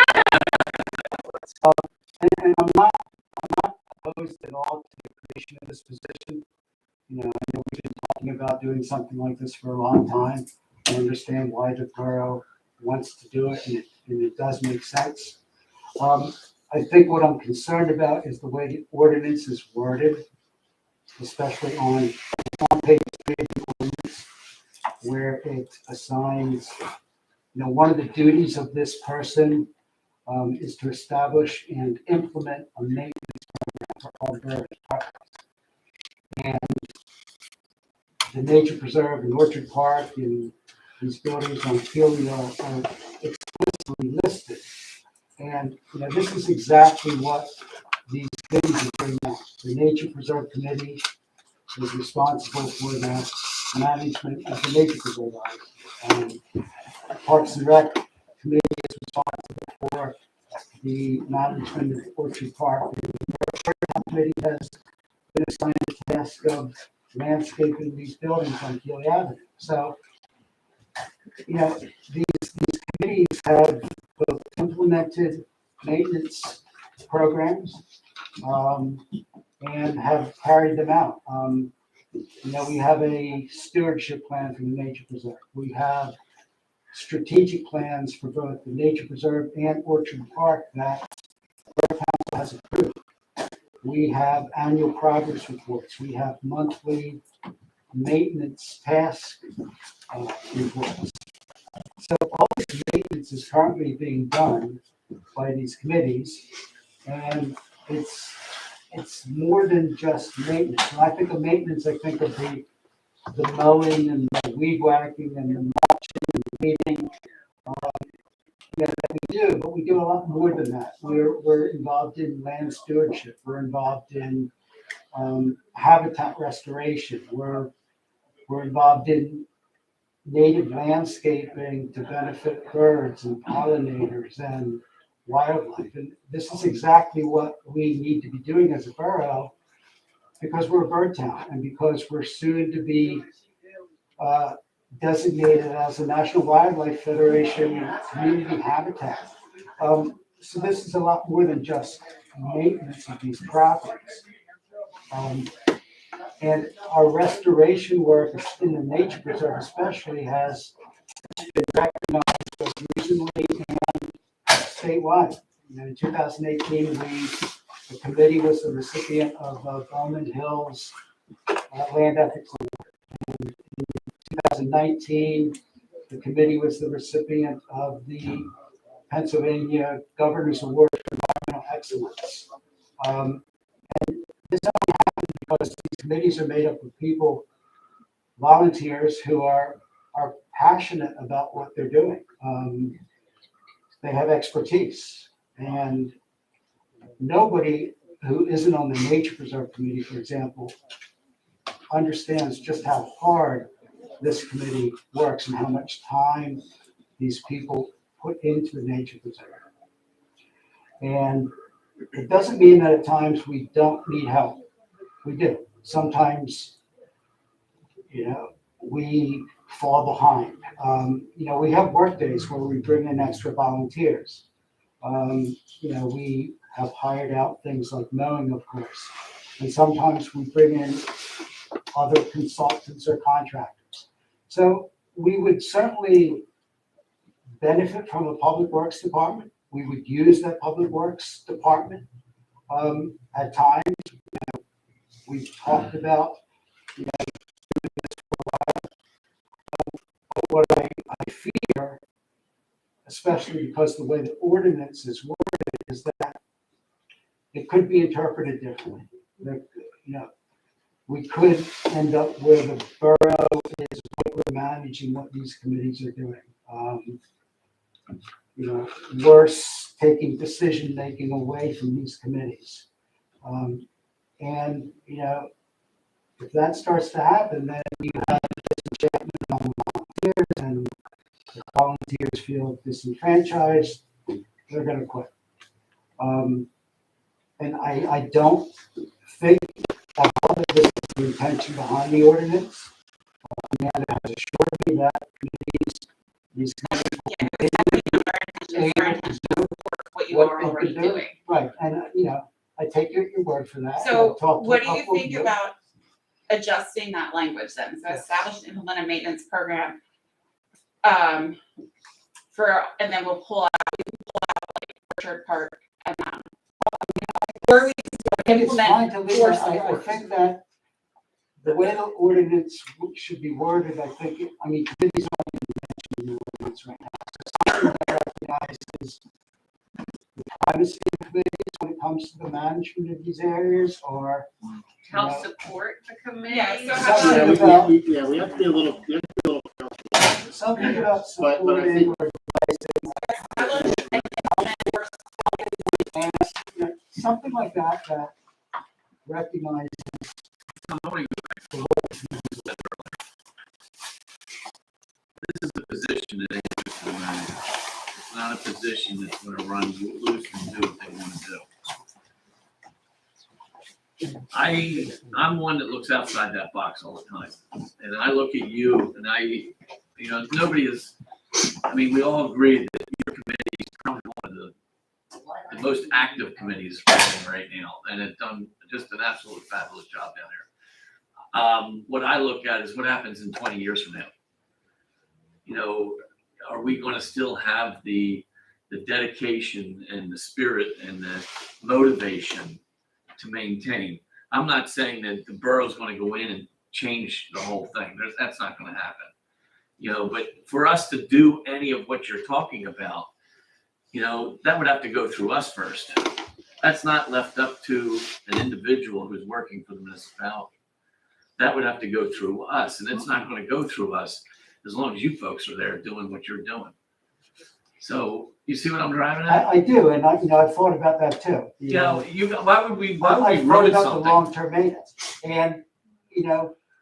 I'm not opposed at all to the creation of this position. I know we've been talking about doing something like this for a long time. I understand why the borough wants to do it, and it does make sense. I think what I'm concerned about is the way the ordinance is worded, especially on page 3 of the ordinance, where it assigns, one of the duties of this person is to establish and implement a maintenance program for all borough properties. And the Nature Preserve and Orchard Park and these buildings on Keely are explicitly listed. And, this is exactly what these committees are doing now. The Nature Preserve Committee is responsible for the management of the nature preserve areas. Parks and Rec Committee is responsible for the management of Orchard Park. The committee has been assigned the task of landscaping these buildings on Keely Avenue. So, these committees have both implemented maintenance programs and have carried them out. We have a stewardship plan for the Nature Preserve. We have strategic plans for both the Nature Preserve and Orchard Park that the council has approved. We have annual progress reports. We have monthly, maintenance task reports. So all this maintenance is currently being done by these committees, and it's more than just maintenance. When I think of maintenance, I think of the mowing and the weed whacking and the mulching and weeding. That we do, but we do a lot more than that. We're involved in land stewardship. We're involved in habitat restoration. We're involved in native landscaping to benefit birds and pollinators and wildlife. And this is exactly what we need to be doing as a borough, because we're a bird town and because we're soon to be designated as a National Wildlife Federation community habitat. So this is a lot more than just maintenance of these properties. And our restoration work in the nature preserve especially has been recognized both regionally and statewide. In 2018, the committee was the recipient of Bowman Hills Land Ethics Award. And in 2019, the committee was the recipient of the Pennsylvania Governor's Award for Environmental Excellence. And this only happened because these committees are made up of people, volunteers who are passionate about what they're doing. They have expertise, and nobody who isn't on the Nature Preserve Committee, for example, understands just how hard this committee works and how much time these people put into the nature preserve. And it doesn't mean that at times we don't need help. We do. Sometimes, we fall behind. We have work days where we bring in extra volunteers. We have hired out things like mowing, of course. And sometimes we bring in other consultants or contractors. So we would certainly benefit from a public works department. We would use that public works department at times. We've talked about doing this for a while. But what I fear, especially because the way the ordinance is worded, is that it could be interpreted differently. We could end up where the borough is micromanaging what these committees are doing. Worse, taking decision-making away from these committees. And if that starts to happen, then you have disenchantment among volunteers, and if volunteers feel disenfranchised, they're going to quit. And I don't think that all of this is the intention behind the ordinance. Amanda has assured me that these committees what you are already doing. Right, and I take your word for that. So what do you think about adjusting that language then? So establish and implement a maintenance program. And then we'll pull out like Orchard Park and where we can implement or I support. think that the way the ordinance should be worded, committees aren't mentioned in the ordinance right now. So something that recognizes the privacy of committees when it comes to the management of these areas, or Help support the committee. Yeah, so something how about we have to be a little careful. something about But I supporting think- or something like that recognizes This is a position that ain't gonna manage. It's not a position that's gonna run loose and do what they wanna do. I'm one that looks outside that box all the time. And I look at you and nobody is, we all agree that your committee is probably one of the most active committees right now. And it's done just an absolute fabulous job down there. What I look at is what happens in 20 years from now. Are we going to still have the dedication and the spirit and the motivation to maintain? I'm not saying that the borough's going to go in and change the whole thing. That's not gonna happen. You know, but for us to do any of what you're talking about, you know, that would have to go through us first. That's not left up to an individual who's working for the municipality. That would have to go through us, and it's not gonna go through us as long as you folks are there doing what you're doing. So, you see what I'm driving at? I do, and I've thought about that too. You know, why would we I've thought ruin about the something? long-term maintenance, and,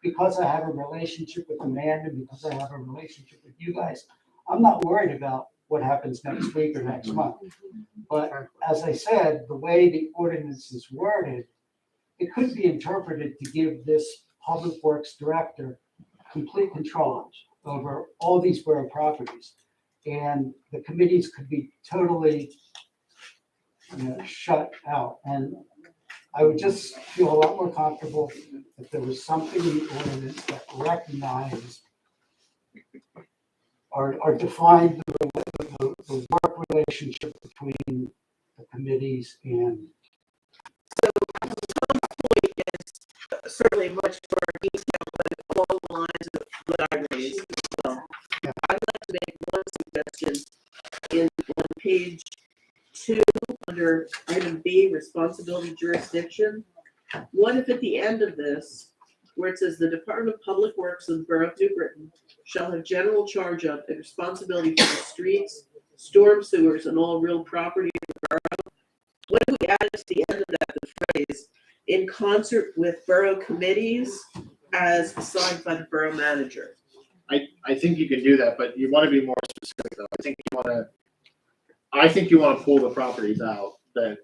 because I have a relationship with Amanda, because I have a relationship with you guys, I'm not worried about what happens next week or next month. But as I said, the way the ordinance is worded, it could be interpreted to give this public works director complete control over all these borough properties. And the committees could be totally, shut out. And I would just feel a lot more comfortable if there was something in the ordinance that recognized or defined the work relationship between the committees and. Certainly much more detailed, but along the lines of what I raised as well. I'd like to make one suggestion on page 2, under item B, responsibility jurisdiction. What if at the end of this, where it says the Department of Public Works of the Borough of New Britain shall have general charge of and responsibility for the streets, storm sewers, and all real property of the borough? What if we added to the end of that the phrase, in concert with borough committees as assigned by the borough manager? I think you can do that, but you want to be more specific though. I think you want to pull the properties out that,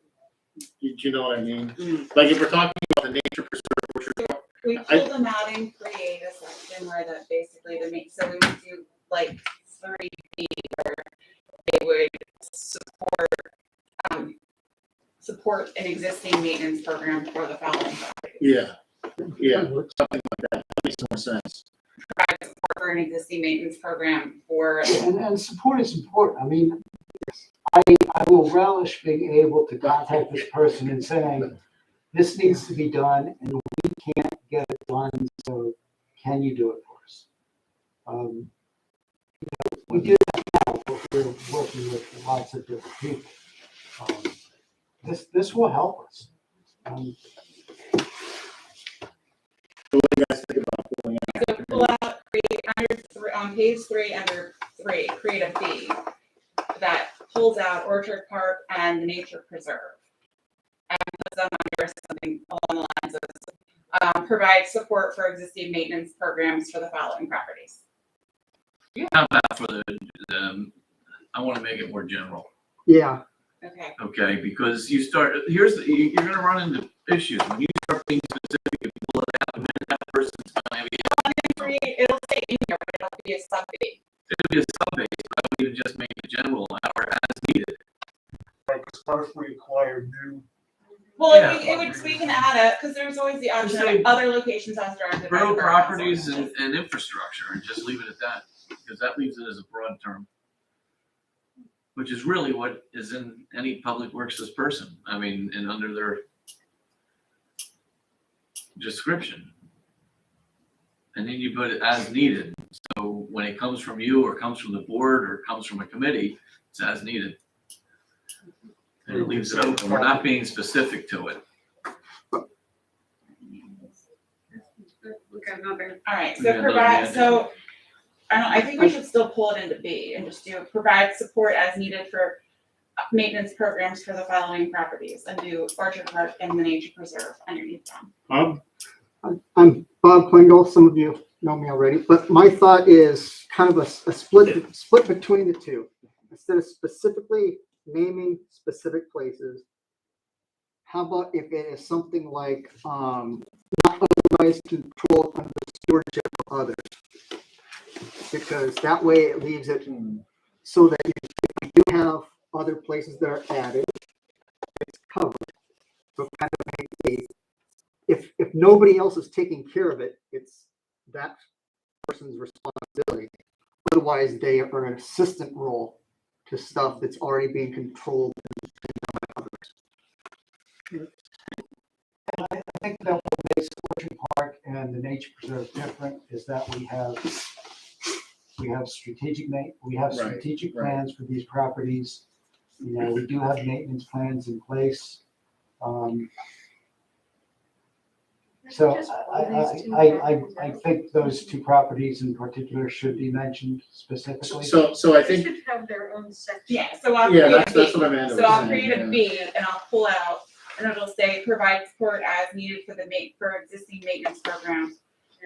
do you know what I mean? Like if we're talking about the nature preserve, which are, We pull them out and create a section where that basically so we would do like 3B where they would support an existing maintenance program for the following properties. yeah, something like that. That makes more sense. Provide support for an existing maintenance program for. And support is important. I mean, I will relish being able to contact this person and saying, this needs to be done and we can't get it done, so can you do it for us? We do that now, but we're working with lots of different people. This will help us. What do you guys think about pulling out? So pull out, on page 3, under 3, create a B that pulls out Orchard Park and the Nature Preserve. And puts them under something along the lines of provide support for existing maintenance programs for the following properties. How about for the I want to make it more general. Yeah. Okay. Okay, because you're gonna run into issues when you start being specific. If you pull it out, and then that person's gonna have It'll say in here, but it'll be a sub B. it'll be a sub-base, but I would just make it general or as needed. Like, what if we acquire new? Well, Yeah. we can add it, because there's always the option Say of other locations as directed by the Borough borough properties council. and infrastructure, and just leave it at that, because that leaves it as a broad term. Which is really what is in any public works person, I mean, and under their description. And then you put it as needed, so when it comes from you, or comes from the board, or comes from a committee, it's as needed. And it leaves it open, we're not being specific to it. All right, We so got provide, another so, I think we should still pull it into B and just do provide support as needed for maintenance programs for the following properties, and do Orchard Park and the Nature Preserve underneath them. I'm Bob Plingle. Some of you know me already, but my thought is kind of a split between the two. Instead of specifically naming specific places, how about if it is something like not otherwise controlled under the stewardship of others? Because that way it leaves it so that if you do have other places that are added, it's covered. So kind of make if nobody else is taking care of it, it's that person's responsibility. Otherwise, they are an assistant role to stuff that's already being controlled by others. I think that what makes Orchard Park and the Nature Preserve different is that we have strategic Right, strategic right. plans for these properties. You know, we do have maintenance plans in place. So I think those two properties in particular should be mentioned specifically. So I They think, should have their own section. Yeah, so I'll yeah, create a that's B. what Amanda So was I'll saying, create a yeah. B and I'll pull out, and it'll say, provide support as needed for for existing maintenance programs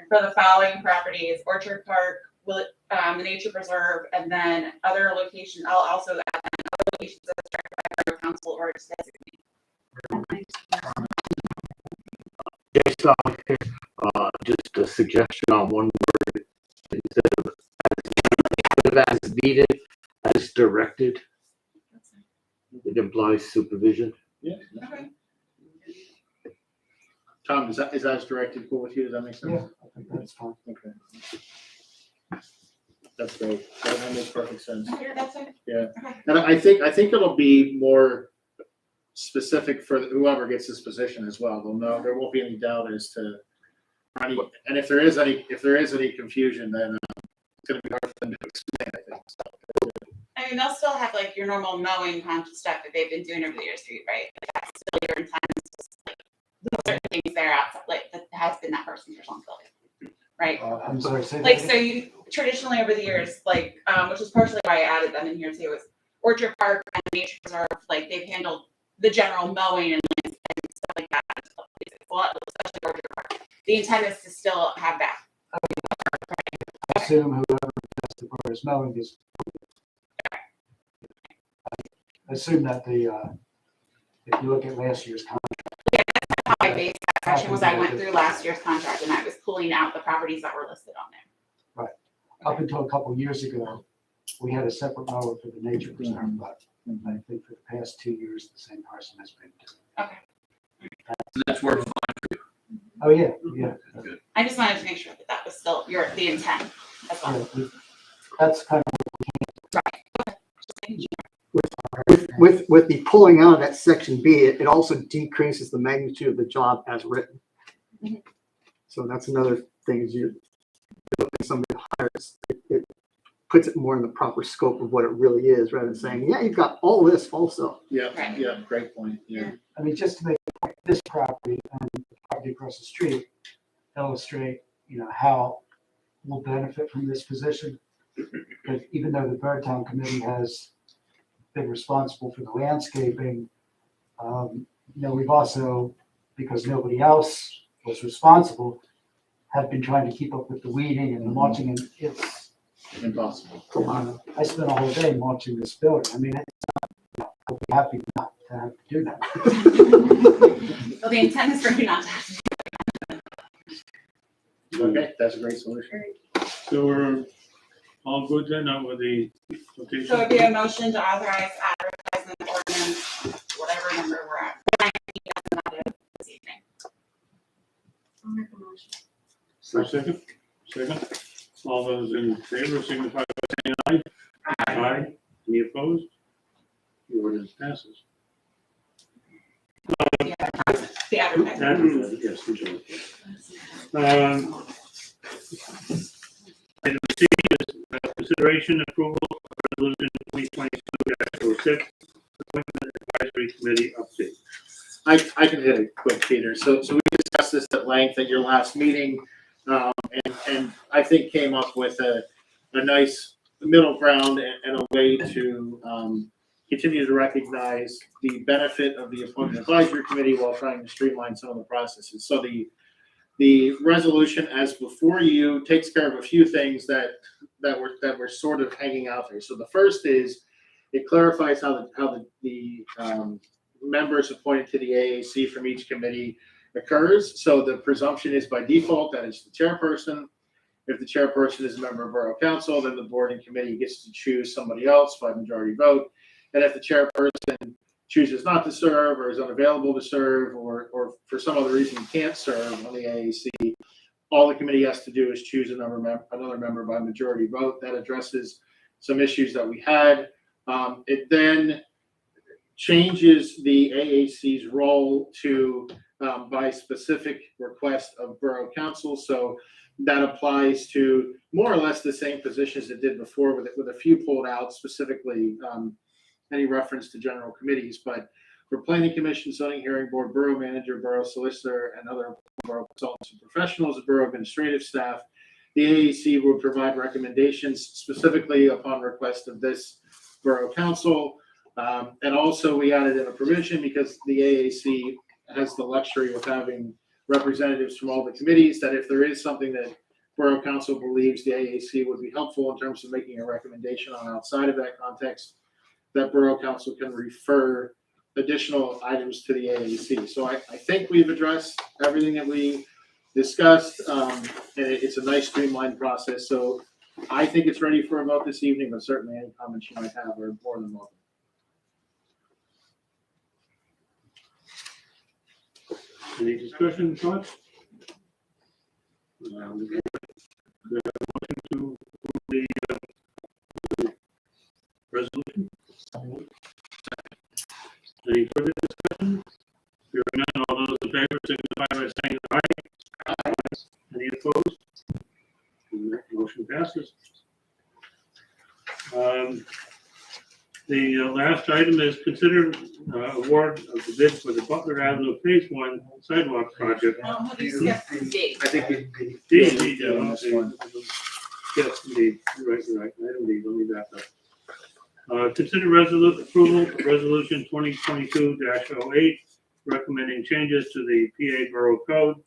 for the following properties: Orchard Park, the Nature Preserve, and then other locations. I'll also add other locations as directed by Borough Council or its designee. Just a suggestion on one word, instead of as needed, as directed. It implies supervision. yeah. Okay. Tom, is that as directed cool with you? Does that make sense? Yeah, I think that's fine. Okay. That's great. That makes perfect sense. Yeah, that's it. Yeah. Okay. And I think it'll be more specific for whoever gets this position as well. They'll know, there won't be any doubt as to any, and if there is any confusion, then it's gonna be hard for them to explain, I think. So, I mean, they'll still have like your normal mowing conscious stuff that they've been doing over the years, too, right? Like, that's still your intent. It's just like certain things there outside, like that has been that person's responsibility, right? I'm sorry, say that Like, again? so you traditionally over the years, like, which is partially why I added them in here too, is Orchard Park and Nature Preserve, like they've handled the general mowing and stuff like that. A lot, especially Orchard Park. The intent is to still have that. I assume whoever does the borough's mowing is. I assume that if you look at last year's contract. How I based that section was I went through last year's contract and I was pulling out the properties that were listed on there. Up until a couple of years ago, we had a separate mower for the Nature Preserve, but I think for the past 2 years, the same person has been doing it. And that's worked fine for you. Oh, yeah, yeah. Good. I just wanted to make sure that that was still the intent as well. Yeah, that's kind With the pulling out of that section B, it also decreases the magnitude of the job as written. Mhm. So that's another thing is you, somebody hires, it puts it more in the proper scope of what it really is, rather than saying, yeah, you've got all this also. Yeah, Right. yeah, great point, yeah. I mean, just to make the point, this property and the property across the street illustrate, how we'll benefit from this position. Because even though the Birdtown Committee has been responsible for the landscaping, we've also, because nobody else was responsible, have been trying to keep up with the weeding and the mulching, and it's Impossible. I spent a whole day mulching this building. I mean, I'll be happy not to have to do that. So the intent is for you not to have to. Okay, that's a great solution. So we're all good then, now with the location? So it'd be a motion to authorize advertisement ordinance, whatever number we're at. This evening. I'll make a motion. Second? All those in favor signify by saying aye. Aye. Any opposed? The ordinance passes. The advertisement. Advertisement, yes, enjoy. Item C is consideration approval of resolution 2022-06, appointment advisory committee update. I can hit it quick, Peter. So we discussed this at length at your last meeting, and I think came up with a nice middle ground and a way to continue to recognize the benefit of the appointment advisory committee while trying to streamline some of the processes. So the resolution as before you takes care of a few things that were sort of hanging out there. So the first is it clarifies how the members appointed to the AAC from each committee occurs. So the presumption is by default that it's the chairperson. If the chairperson is a member of Borough Council, then the board and committee gets to choose somebody else by majority vote. And if the chairperson chooses not to serve or is unavailable to serve or for some other reason can't serve on the AAC, all the committee has to do is choose another member by majority vote. That addresses some issues that we had. It then changes the AAC's role to by specific request of Borough Council. So that applies to more or less the same positions it did before, with a few pulled out, specifically any reference to general committees. But for Planning Commission, Zoning Hearing Board, Borough Manager, Borough Solicitor, and other borough consultants and professionals, borough administrative staff, the AAC will provide recommendations specifically upon request of this Borough Council. And also we added in a provision, because the AAC has the luxury of having representatives from all the committees, that if there is something that Borough Council believes the AAC would be helpful in terms of making a recommendation on outside of that context, that Borough Council can refer additional items to the AAC. So I think we've addressed everything that we discussed, and it's a nice streamlined process. So I think it's ready for a vote this evening, but certainly any comments you might have are more than welcome. Any discussion, thoughts? Motion to approve the resolution? Any further discussion? Hearing none, all those in favor signify by saying aye. Aye. Any opposed? And that motion passes. The last item is consider award of the bid for the Butler Avenue Phase 1 sidewalk project. You skipped D. I think we D, on this one. yes, indeed, you're right, item D, let me back up. Consider approval of resolution 2022-08, recommending changes to the PA Borough Code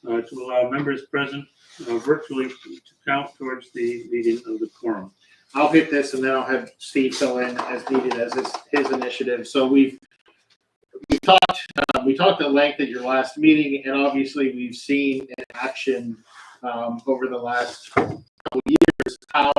to allow members present virtually to count towards the meeting of the quorum. I'll hit this and then I'll have Steve fill in as needed, as is his initiative. So we talked at length at your last meeting, and obviously we've seen in action over the last couple of years how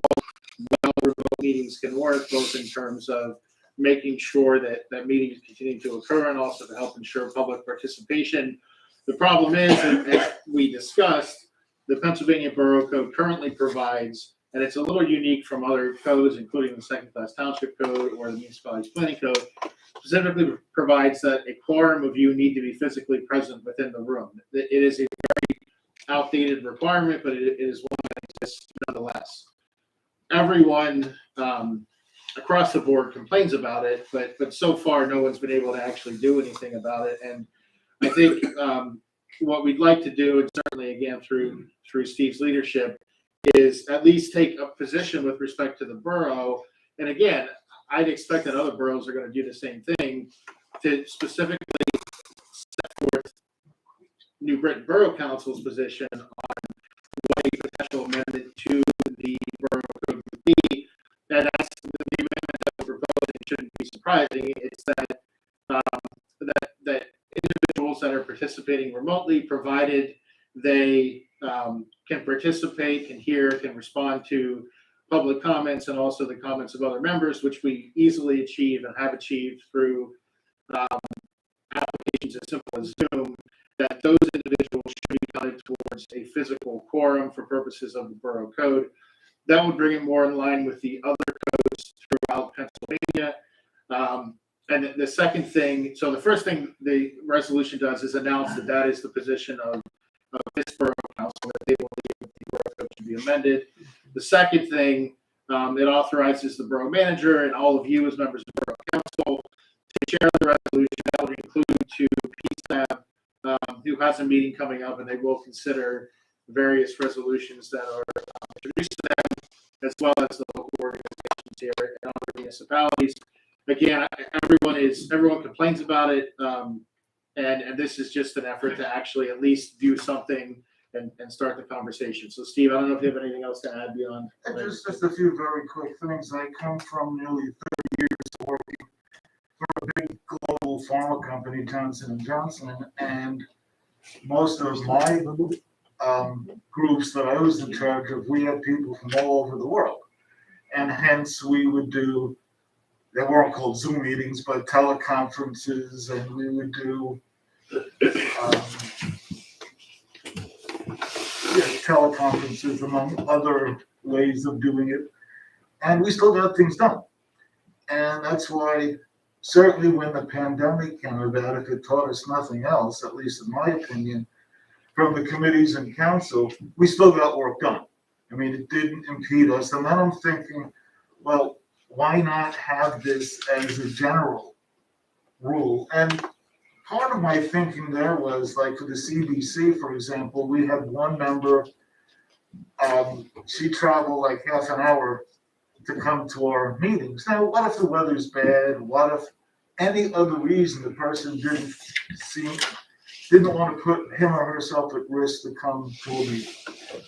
well remote meetings can work, both in terms of making sure that meetings continue to occur and also to help ensure public participation. The problem is, as we discussed, the Pennsylvania Borough Code currently provides, and it's a little unique from other codes, including the Second Class Township Code or the Municipalities Planning Code, specifically provides that a quorum of you need to be physically present within the room. It is a very outdated requirement, but it is one that exists nonetheless. Everyone across the board complains about it, but so far no one's been able to actually do anything about it. And I think what we'd like to do, and certainly again through Steve's leadership, is at least take a position with respect to the borough. And again, I'd expect that other boroughs are going to do the same thing, to specifically set forth New Britain Borough Council's position on what a potential amendment to the borough code would be. And that's the amendment that we're proposing shouldn't be surprising. It's that that individuals that are participating remotely, provided they can participate, can hear, can respond to public comments and also the comments of other members, which we easily achieve and have achieved through applications as simple as Zoom, that those individuals should be counted towards a physical quorum for purposes of the borough code. That would bring it more in line with the other codes throughout Pennsylvania. And the second thing, so the first thing the resolution does is announce that that is the position of this borough council, that they believe that the borough code should be amended. The second thing, it authorizes the borough manager and all of you as members of the borough council to chair the resolution. That would include to PSAB, who has a meeting coming up, and they will consider various resolutions that are introduced to them, as well as the local organizations here and other municipalities. Again, everyone complains about it, and this is just an effort to actually at least do something and start the conversation. So, Steve, I don't know if you have anything else to add beyond. Just a few very quick things. I come from nearly 30 years working for a big global pharma company, Johnson & Johnson, and most of my groups that I was in charge of, we had people from all over the world. And hence we would do, they weren't called Zoom meetings, but teleconferences, and we would do teleconferences among other ways of doing it. And we still got things done. And that's why certainly when the pandemic came about, if it taught us nothing else, at least in my opinion, from the committees and council, we still got work done. I mean, it didn't impede us. And then I'm thinking, well, why not have this as a general rule? And part of my thinking there was like for the CBC, for example, we had one member, she traveled like half an hour to come to our meetings. Now, what if the weather's bad? What if any other reason the person didn't want to put him or herself at risk to come to a meeting?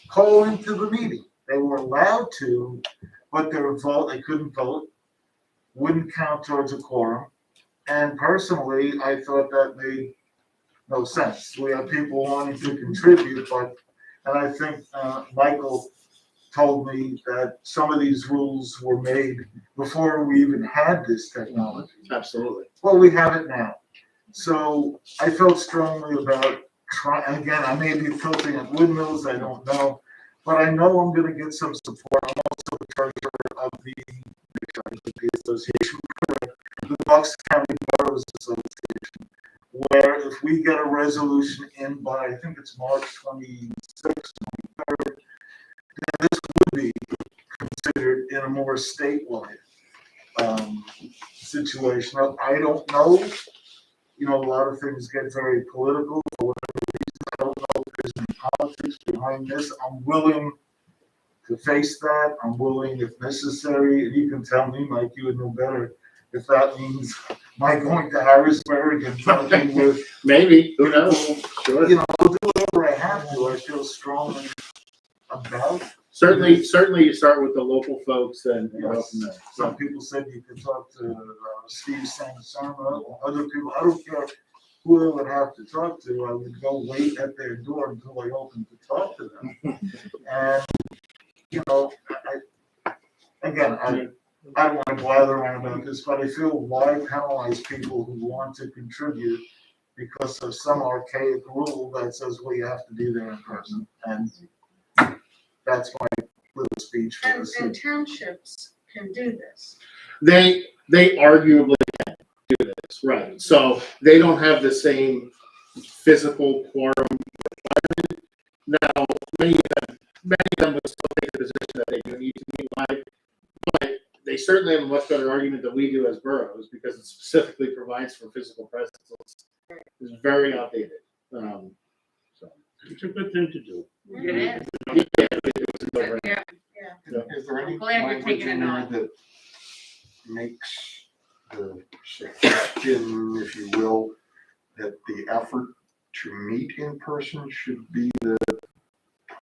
Call into the meeting. They were allowed to, but their vote, they couldn't vote, wouldn't count towards a quorum. And personally, I thought that made no sense. We have people wanting to contribute, and I think Michael told me that some of these rules were made before we even had this technology. Absolutely. Well, we have it now. So I felt strongly about trying, again, I may be tilting at windmills, I don't know, but I know I'm gonna get some support. I'm also the treasurer of the association, the Bucks County Boroughs Association, where if we get a resolution in by, I think it's March 26th, 23rd, then this would be considered in a more statewide situation. I don't know. You know, a lot of things get very political for whatever reason. I don't know if there's any politics behind this. I'm willing to face that. I'm willing, if necessary, and you can tell me, Mike, you would know better, if that means my going to Harrisburg and talking with Maybe, who knows? Sure. You know, I'll do whatever I have to. I feel strongly about. Certainly you start with the local folks and go from there. Some people said you could talk to Steve Sanasarma or other people. I don't care who I would have to talk to. I would go wait at their door until I opened to talk to them. And, you know, I don't want to blather around about this, but I feel why penalize people who want to contribute because of some archaic rule that says, well, you have to be there in person. And that's my little speech for And, this. and townships can do this. They arguably can do this, right? So they don't have the same physical quorum requirement. Now, many of them will still take the position that they do need to meet live, but they certainly have a much better argument than we do as boroughs because it specifically provides for physical presence. It's very outdated. It's a good thing to do. It is. Is there any Glad you're language taking in it there on. that makes the suggestion, if you will, that the effort to meet in person should be the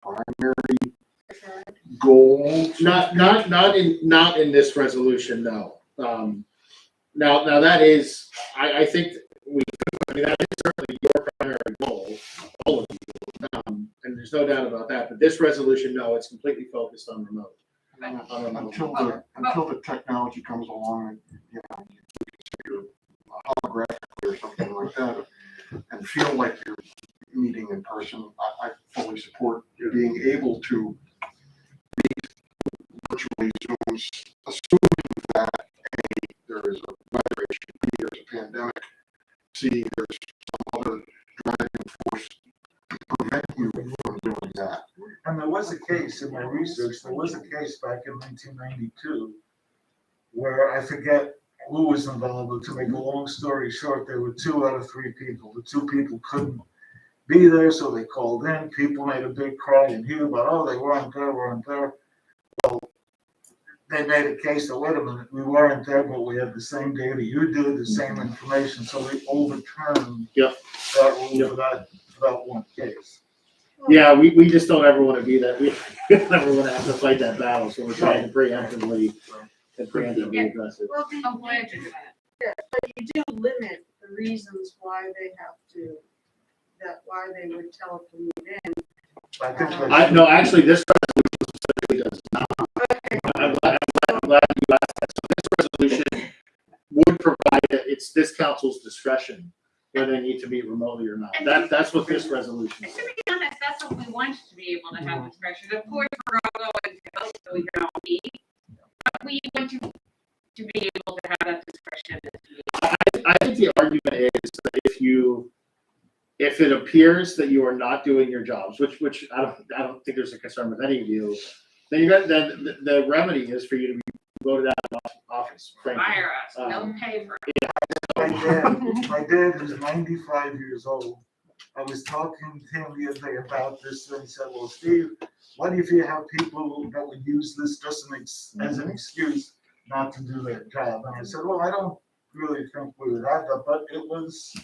primary goal? Not in this resolution, no. Now that is, I think that is certainly your primary goal, all of you. And there's no doubt about that, but this resolution, no, it's completely focused on remote. Until the technology comes along and, you know, you can figure holographically or something like that and feel like you're meeting in person, I fully support being able to meet virtually Zooms, assuming that there is a weather issue, B, there's a pandemic, C, there's some other driving force to prevent you from doing that. And there was a case in my research, there was a case back in 1992 where I forget who was involved, but to make a long story short, there were 2 out of 3 people. The 2 people couldn't be there, so they called in. People made a big cry and hue about, oh, they weren't there. Well, they made a case that, wait a minute, we weren't there, but we had the same data you did, the same information, so they overturned that rule for that one case. Yeah, we just don't ever want to be that. We never want to have to fight that battle, so we're trying to preemptively address it. Well, I'm glad you did that. yeah, but you do limit the reasons why they have to, why they would telecommute in. I think No, actually, this resolution specifically does not. I'm glad you asked that. So this resolution would provide that it's this council's discretion whether they need to meet remotely or not. That's what this resolution To is. be honest, that's what we want to be able to have discretion. Of course, we're all going to go so we can all meet, but we want to be able to have that discretion. I think the argument is that if it appears that you are not doing your jobs, which I don't think there's a concern with any of you, then the remedy is for you to be voted out of office. frankly. Fire us, no pay for it. My dad is 95 years old. I was talking to him the other day about this, and he said, well, Steve, what if you have people that would use this just as an excuse not to do their job? And I said, well, I don't really think we would have that, but it was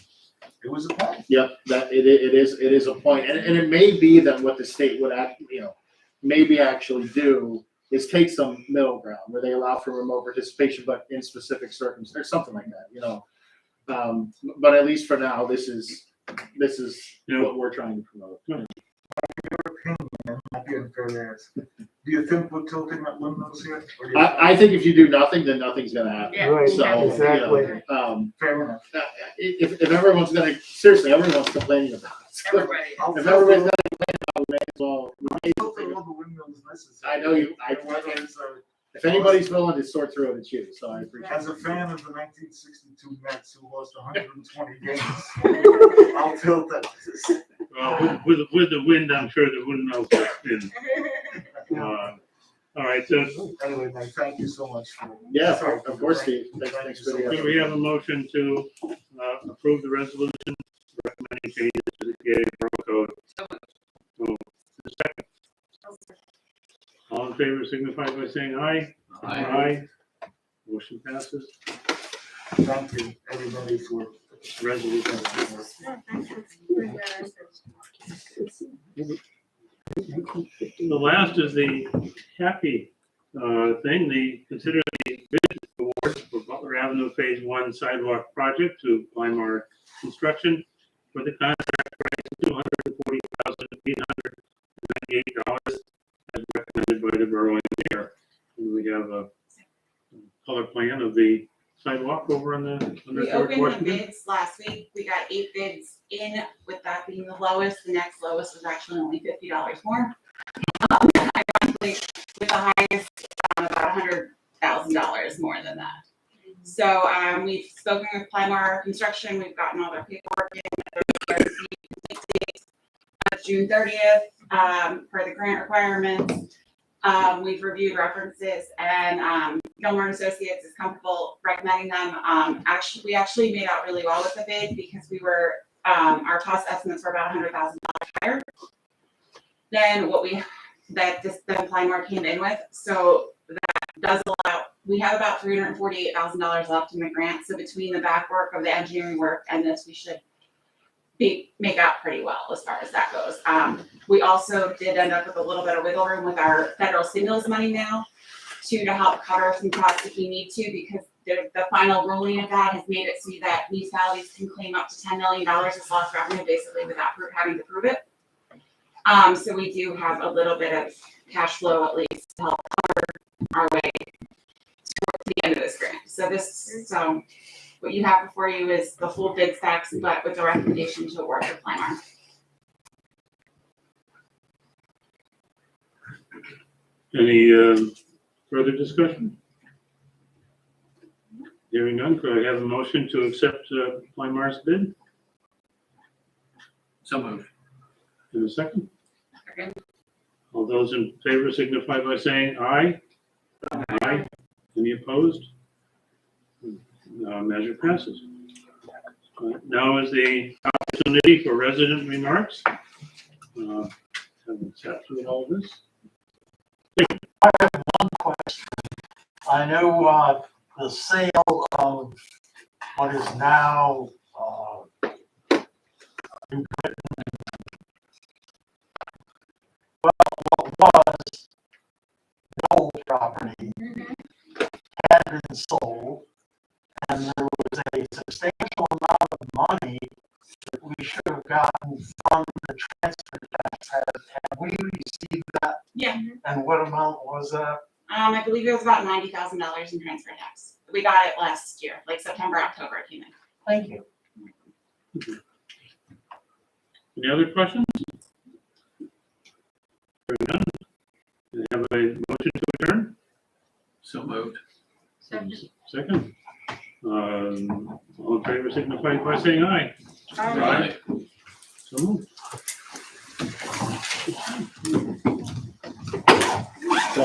a point. Yep, that it is a point, and it may be that what the state would maybe actually do is take some middle ground where they allow for remote participation, but in specific circumstances, something like that, But at least for now, this is what we're trying to promote. Your opinion, not being fair to ask. Do you think we're tilting at windmills here? Or do you I think if you do nothing, then nothing's gonna happen. Yeah. Right, So, exactly. Fair enough. If everyone's gonna, seriously, everyone's complaining about it. So, Everybody. if everybody's gonna complain about it, we may as well. Filter all the windmills necessary. I know you, if anybody's willing to sort through it, it's you, so I appreciate it. As a fan of the 1962 Mets who lost 120 games, I'll tilt that. With the wind, I'm sure the windmills will spin. All right, so Anyway, Mike, thank you so much for. Yeah, of course, Steve. Thanks for do the. we have a motion to approve the resolution recommending changes to the PA Borough Code? So, the second. All in favor signify by saying aye. Aye. Motion passes. Thank you, everybody, for. Resolution. The last is the happy thing, consider the bid award for Butler Avenue Phase 1 sidewalk project to Weimar Construction for the contract price of $240,898 as recommended by the borough engineer. And we have a color plan of the sidewalk over on the We George opened the Washington. bids last week, we got 8 bids in, with that being the lowest, the next lowest was actually only $50 more. Ironically, with the highest, about $100,000 more than that. So, we've spoken with Weimar Construction, we've gotten all their paperwork in, June 30th, for the grant requirements. We've reviewed references and, Gilmore and Associates is comfortable recommending them. We actually made out really well with the bid because we were, our cost estimates were about $100,000 higher than what the Weimar came in with. So that does allow, we have about $348,000 left in the grant. So between the back work of the engineering work and this, we should make out pretty well as far as that goes. We also did end up with a little bit of wiggle room with our federal stimulus money now to help cover some costs if we need to, because the final ruling of that has made it so that municipalities can claim up to $10 million as lost revenue basically without having to prove it. So we do have a little bit of cash flow at least to help cover our way to the end of this grant. So what you have before you is the full bid specs, but with the recommendation to award the Weimar. Any further discussion? Hearing none, could I have a motion to accept Weimar's bid? So moved. In a second? Second. All those in favor signify by saying aye. Aye. Any opposed? Measure passes. Now is the opportunity for resident remarks. Haven't sat through all of this. I have one question. I know the sale of what is now New Britain. Well, what was the old property had been sold, and there was a substantial amount of money that we should have gotten from the transfer tax. Have we received that? Yeah. And what amount was that? I believe it was about $90,000 in transfer tax. We got it last year, like September, October it came in. Thank you. Any other questions? Hearing none. Do I have a motion to adjourn? So moved. Second. All in favor, signify by saying aye. Right. So moved.